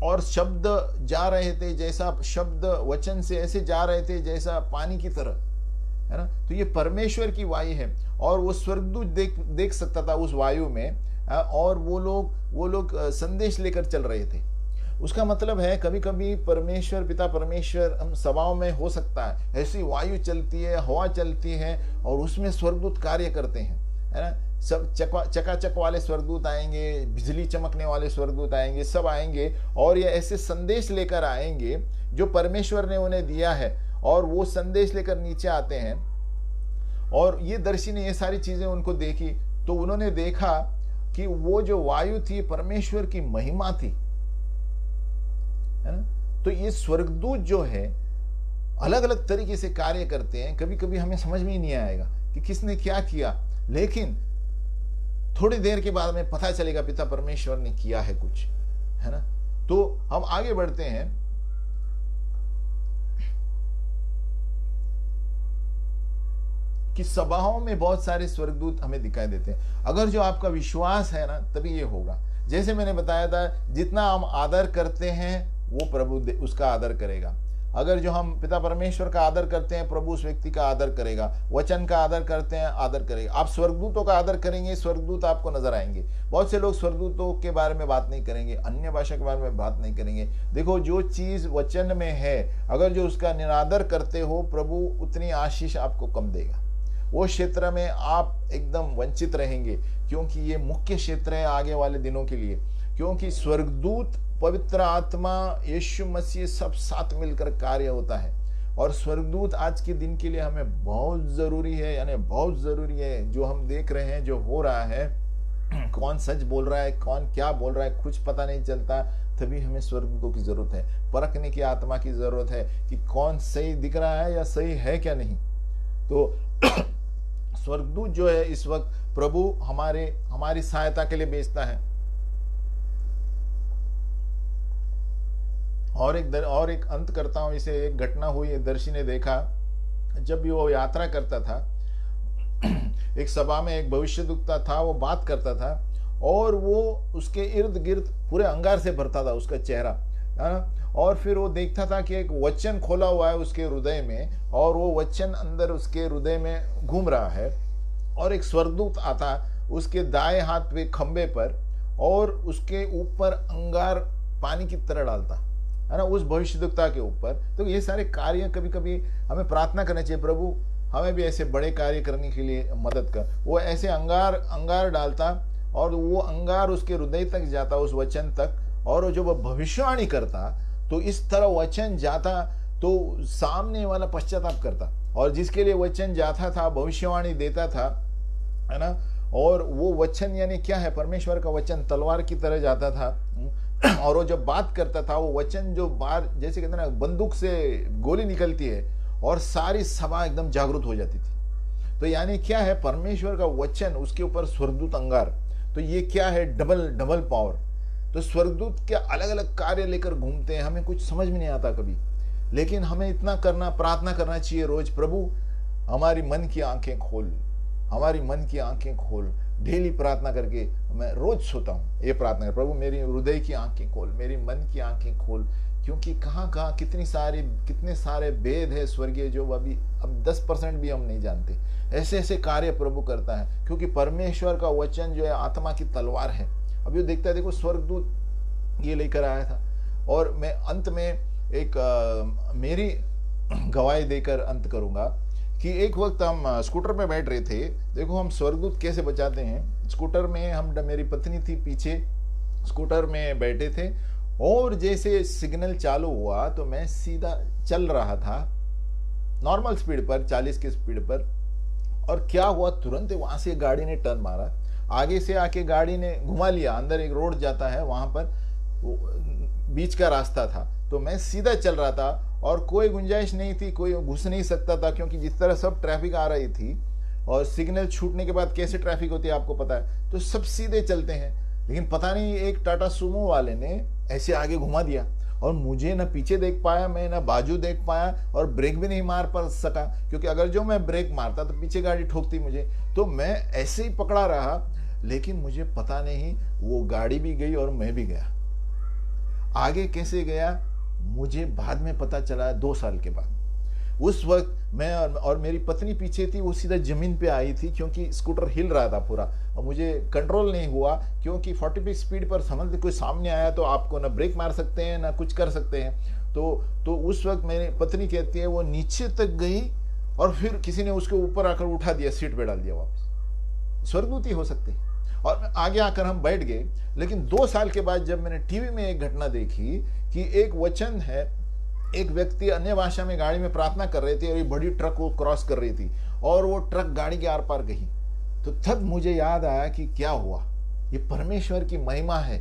Speaker 1: और शब्द जा रहे थे, जैसा शब्द वचन से ऐसे जा रहे थे जैसा पानी की तरह, है ना। तो ये परमेश्वर की वायु है, और वो स्वर्गदूत देख सकता था उस वायु में, और वो लोग संदेश लेकर चल रहे थे। उसका मतलब है कभी कभी परमेश्वर, पिता परमेश्वर हम सभाओं में हो सकता है, ऐसी वायु चलती है, हवा चलती है, और उसमें स्वर्गदूत कार्य करते हैं, है ना। सब चकाचक वाले स्वर्गदूत आएंगे, बिजली चमकने वाले स्वर्गदूत आएंगे, सब आएंगे, और ये ऐसे संदेश लेकर आएंगे जो परमेश्वर ने उन्हें दिया है, और वो संदेश लेकर नीचे आते हैं। और ये दर्शी ने ये सारी चीजें उनको देखी, तो उन्होंने देखा कि वो जो वायु थी परमेश्वर की महिमा थी, है ना। तो ये स्वर्गदूत जो है अलग अलग तरीके से कार्य करते हैं। कभी कभी हमें समझ में ही नहीं आएगा कि किसने क्या किया, लेकिन थोड़ी देर के बाद हमें पता चलेगा पिता परमेश्वर ने किया है कुछ, है ना। तो हम आगे बढ़ते हैं। कि सभाओं में बहुत सारे स्वर्गदूत हमें दिखाई देते हैं। अगर जो आपका विश्वास है ना, तभी ये होगा। जैसे मैंने बताया था, जितना हम आदर करते हैं वो प्रभु उसका आदर करेगा। अगर जो हम पिता परमेश्वर का आदर करते हैं, प्रभु उस व्यक्ति का आदर करेगा। वचन का आदर करते हैं, आदर करेगा। आप स्वर्गदूतों का आदर करेंगे, स्वर्गदूत आपको नजर आएंगे। बहुत से लोग स्वर्गदूतों के बारे में बात नहीं करेंगे, अन्य भाषा के बारे में बात नहीं करेंगे। देखो, जो चीज वचन में है, अगर जो उसका निरादर करते हो, प्रभु उतनी आशीष आपको कम देगा। वो क्षेत्र में आप एकदम वंचित रहेंगे, क्योंकि ये मुख्य क्षेत्र है आगे वाले दिनों के लिए। क्योंकि स्वर्गदूत, पवित्र आत्मा, यीशु मसीह सब साथ मिलकर कार्य होता है। और स्वर्गदूत आज के दिन के लिए हमें बहुत जरूरी है, यानी बहुत जरूरी है। जो हम देख रहे हैं, जो हो रहा है, कौन सच बोल रहा है, कौन क्या बोल रहा है, कुछ पता नहीं चलता। तभी हमें स्वर्गदूतों की जरूरत है, परखने की आत्मा की जरूरत है कि कौन सही दिख रहा है या सही है क्या नहीं। तो स्वर्गदूत जो है इस वक्त प्रभु हमारी सहायता के लिए भेजता है। और एक अंत करता हूं इसे। एक घटना हुई, दर्शी ने देखा, जब भी वो यात्रा करता था, एक सभा में एक भविष्यद्वक्ता था, वो बात करता था, और वो उसके इर्द गिर्द पूरे अंगार से भरता था उसका चेहरा, है ना। और फिर वो देखता था कि एक वचन खोला हुआ है उसके हृदय में, और वो वचन अंदर उसके हृदय में घूम रहा है। और एक स्वर्गदूत आता उसके दाएं हाथ पे खंबे पर और उसके ऊपर अंगार पानी की तरह डालता है ना, उस भविष्यद्वक्ता के ऊपर। तो ये सारे कार्य कभी कभी हमें प्रार्थना करना चाहिए, प्रभु हमें भी ऐसे बड़े कार्य करने के लिए मदद कर। वो ऐसे अंगार डालता और वो अंगार उसके हृदय तक जाता, उस वचन तक, और जो वह भविष्यवाणी करता तो इस तरह वचन जाता तो सामने वाला पश्चाताप करता, और जिसके लिए वचन जाता था, भविष्यवाणी देता था, है ना, और वो वचन यानी क्या है, परमेश्वर का वचन तलवार की तरह जाता था, और वो जब बात करता था वो वचन जो बाहर जैसे कहते हैं ना बंदूक से गोली निकलती है और सारी सभा एकदम जागृत हो जाती थी। तो यानी क्या है, परमेश्वर का वचन, उसके ऊपर स्वर्गदूत अंगार, तो ये क्या है, डबल पावर। तो स्वर्गदूत के अलग अलग कार्य लेकर घूमते हैं, हमें कुछ समझ में नहीं आता कभी, लेकिन हमें इतना करना, प्रार्थना करना चाहिए रोज, प्रभु हमारी मन की आंखें खोल, हमारी मन की आंखें खोल। डेली प्रार्थना करके मैं रोज सोता हूँ, ये प्रार्थना कर, प्रभु मेरी हृदय की आंखें खोल, मेरी मन की आंखें खोल, क्योंकि कहाँ कहाँ कितने सारे भेद है स्वर्गीय जो अभी अब 10% भी हम नहीं जानते। ऐसे ऐसे कार्य प्रभु करता है, क्योंकि परमेश्वर का वचन जो है आत्मा की तलवार है। अभी वो देखता है, देखो स्वर्गदूत ये लेकर आया था। और मैं अंत में एक मेरी गवाही देकर अंत करूंगा कि एक वक्त हम स्कूटर पे बैठ रहे थे। देखो हम स्वर्गदूत कैसे बचाते हैं, स्कूटर में हम, मेरी पत्नी थी पीछे, स्कूटर में बैठे थे, और जैसे सिग्नल चालू हुआ तो मैं सीधा चल रहा था नॉर्मल स्पीड पर, 40 की स्पीड पर, और क्या हुआ, तुरंत वहां से गाड़ी ने टर्न मारा, आगे से आके गाड़ी ने घुमा लिया, अंदर एक रोड जाता है वहां पर, बीच का रास्ता था, तो मैं सीधा चल रहा था और कोई गुंजाइश नहीं थी, कोई घुस नहीं सकता था, क्योंकि जिस तरह सब ट्रैफिक आ रही थी, और सिग्नल छूटने के बाद कैसे ट्रैफिक होती है आपको पता है, तो सब सीधे चलते हैं। लेकिन पता नहीं एक टाटा सुमो वाले ने ऐसे आगे घुमा दिया, और मुझे ना पीछे देख पाया मैं, ना बाजू देख पाया, और ब्रेक भी नहीं मार पा सका, क्योंकि अगर जो मैं ब्रेक मारता तो पीछे गाड़ी ठोकती मुझे। तो मैं ऐसे ही पकड़ा रहा, लेकिन मुझे पता नहीं वो गाड़ी भी गई और मैं भी गया। आगे कैसे गया मुझे बाद में पता चला, 2 साल के बाद। उस वक्त मैं और मेरी पत्नी पीछे थी, वो सीधा जमीन पे आई थी, क्योंकि स्कूटर हिल रहा था पूरा, और मुझे कंट्रोल नहीं हुआ, क्योंकि 40 स्पीड पर समझ कोई सामने आया तो आपको ना ब्रेक मार सकते हैं ना कुछ कर सकते हैं। तो उस वक्त मेरी पत्नी कहती है वो नीचे तक गई, और फिर किसी ने उसके ऊपर आकर उठा दिया, सीट पे डाल दिया वापस। स्वर्गदूत ही हो सकते हैं। और आगे आकर हम बैठ गए। लेकिन 2 साल के बाद जब मैंने टीवी में एक घटना देखी कि एक वचन है, एक व्यक्ति अन्य भाषा में गाड़ी में प्रार्थना कर रहे थे, और ये बड़ी ट्रक वो क्रॉस कर रही थी, और वो ट्रक गाड़ी के आर पार गई। तो तब मुझे याद आया कि क्या हुआ, ये परमेश्वर की महिमा है,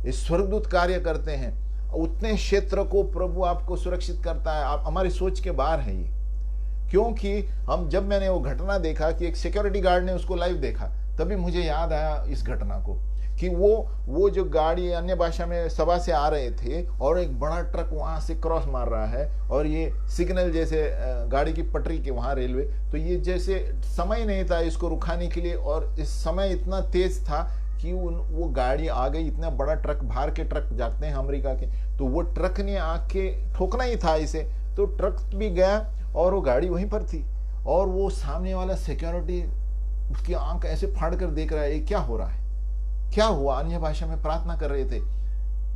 Speaker 1: ये स्वर्गदूत कार्य करते हैं, उतने क्षेत्र को प्रभु आपको सुरक्षित करता है, आप हमारी सोच के बाहर है ये। क्योंकि जब मैंने वो घटना देखा कि एक सिक्योरिटी गार्ड ने उसको लाइव देखा, तभी मुझे याद आया इस घटना को, कि वो जो गाड़ी अन्य भाषा में सभा से आ रहे थे, और एक बड़ा ट्रक वहां से क्रॉस मार रहा है, और ये सिग्नल जैसे गाड़ी की पटरी के वहां रेलवे, तो ये जैसे समय नहीं था इसको रुकाने के लिए, और इस समय इतना तेज था कि वो गाड़ी आ गई। इतना बड़ा ट्रक, बाहर के ट्रक जाते हैं अमेरिका के, तो वो ट्रक ने आके ठोकना ही था इसे, तो ट्रक भी गया और वो गाड़ी वहीं पर थी। और वो सामने वाला सिक्योरिटी उसकी आंख ऐसे फाड़ कर देख रहा है, ये क्या हो रहा है, क्या हुआ। अन्य भाषा में प्रार्थना कर रहे थे,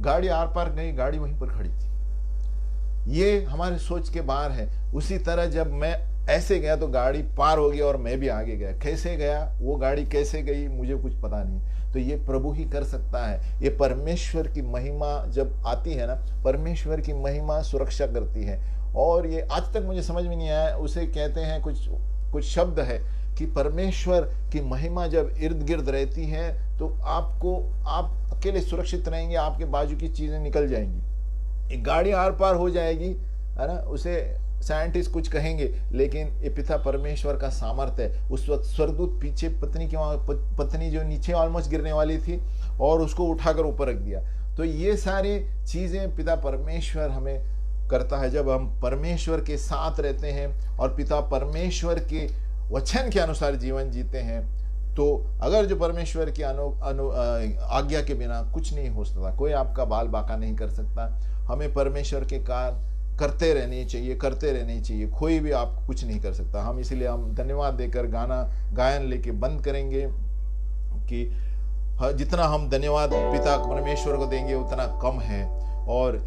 Speaker 1: गाड़ी आर पार गई, गाड़ी वहीं पर खड़ी थी। ये हमारे सोच के बाहर है। उसी तरह जब मैं ऐसे गया तो गाड़ी पार हो गई और मैं भी आगे गया। कैसे गया, वो गाड़ी कैसे गई, मुझे कुछ पता नहीं। तो ये प्रभु ही कर सकता है। ये परमेश्वर की महिमा जब आती है ना, परमेश्वर की महिमा सुरक्षा करती है। और ये आज तक मुझे समझ में नहीं आया, उसे कहते हैं कुछ शब्द है कि परमेश्वर की महिमा जब इर्द गिर्द रहती है तो आप अकेले सुरक्षित रहेंगे, आपके बाजू की चीजें निकल जाएंगी, एक गाड़ी आर पार हो जाएगी, है ना। उसे साइंटिस्ट कुछ कहेंगे, लेकिन ये पिता परमेश्वर का सामर्थ्य है। उस वक्त स्वर्गदूत पीछे पत्नी जो नीचे ऑलमोस्ट गिरने वाली थी, और उसको उठाकर ऊपर रख दिया। तो ये सारी चीजें पिता परमेश्वर हमें करता है जब हम परमेश्वर के साथ रहते हैं और पिता परमेश्वर के वचन के अनुसार जीवन जीते हैं। तो अगर जो परमेश्वर की आज्ञा के बिना कुछ नहीं हो सकता, कोई आपका बाल बांका नहीं कर सकता। हमें परमेश्वर के कार्य करते रहने चाहिए, कोई भी आपको कुछ नहीं कर सकता। हम इसीलिए हम धन्यवाद देकर गायन लेके बंद करेंगे। कि जितना हम धन्यवाद पिता परमेश्वर को देंगे उतना कम है। और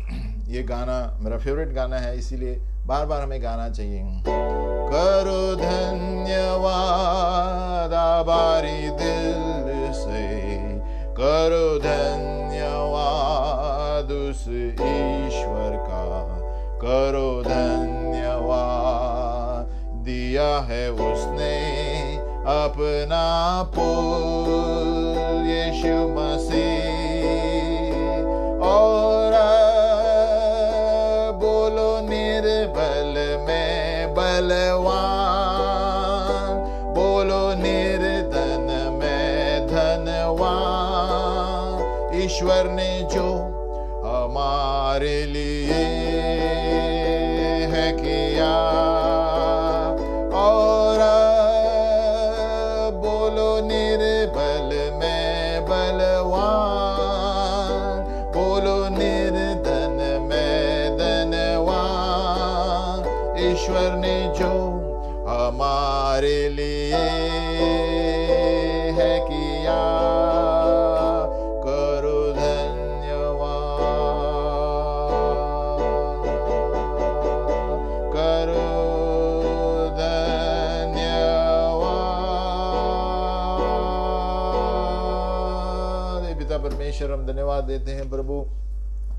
Speaker 1: ये गाना मेरा फेवरेट गाना है, इसीलिए बार बार हमें गाना चाहिए। करो धन्यवाद आभारी दिल से, करो धन्यवाद उस ईश्वर का, करो धन्यवाद दिया है उसने अपना पुत्र यीशु मसीह। और बोलो निर्बल में बलवान, बोलो निर्धन में धनवान। ईश्वर ने जो हमारे लिए है किया, और बोलो निर्बल में बलवान, बोलो निर्धन में धनवान। ईश्वर ने जो हमारे लिए है किया, करो धन्यवाद, करो धन्यवाद। पिता परमेश्वर, हम धन्यवाद देते हैं प्रभु,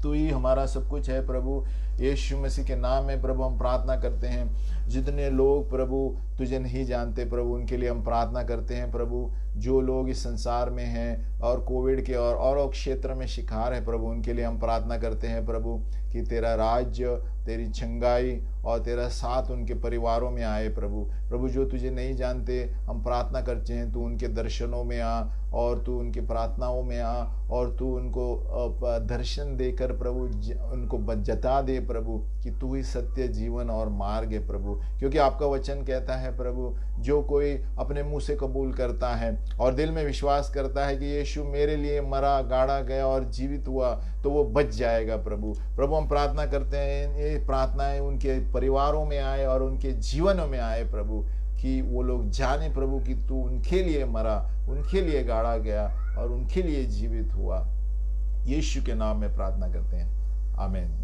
Speaker 1: तू ही हमारा सब कुछ है प्रभु। यीशु मसीह के नाम में प्रभु हम प्रार्थना करते हैं। जितने लोग प्रभु तुझे नहीं जानते प्रभु, उनके लिए हम प्रार्थना करते हैं प्रभु। जो लोग इस संसार में हैं और कोविड के और क्षेत्र में शिकार है प्रभु, उनके लिए हम प्रार्थना करते हैं प्रभु कि तेरा राज्य, तेरी चंगाई और तेरा साथ उनके परिवारों में आए प्रभु। प्रभु जो तुझे नहीं जानते, हम प्रार्थना करते हैं तू उनके दर्शनों में आ, और तू उनकी प्रार्थनाओं में आ, और तू उनको दर्शन देकर प्रभु उनको जता दे प्रभु कि तू ही सत्य, जीवन और मार्ग है प्रभु। क्योंकि आपका वचन कहता है प्रभु, जो कोई अपने मुंह से कबूल करता है और दिल में विश्वास करता है कि यीशु मेरे लिए मरा, गाड़ा गया और जीवित हुआ, तो वो बच जाएगा प्रभु। प्रभु हम प्रार्थना करते हैं ये प्रार्थनाएं उनके परिवारों में आए और उनके जीवनों में आए प्रभु, कि वो लोग जाने प्रभु कि तू उनके लिए मरा, उनके लिए गाड़ा गया और उनके लिए जीवित हुआ। यीशु के नाम में प्रार्थना करते हैं, आमीन।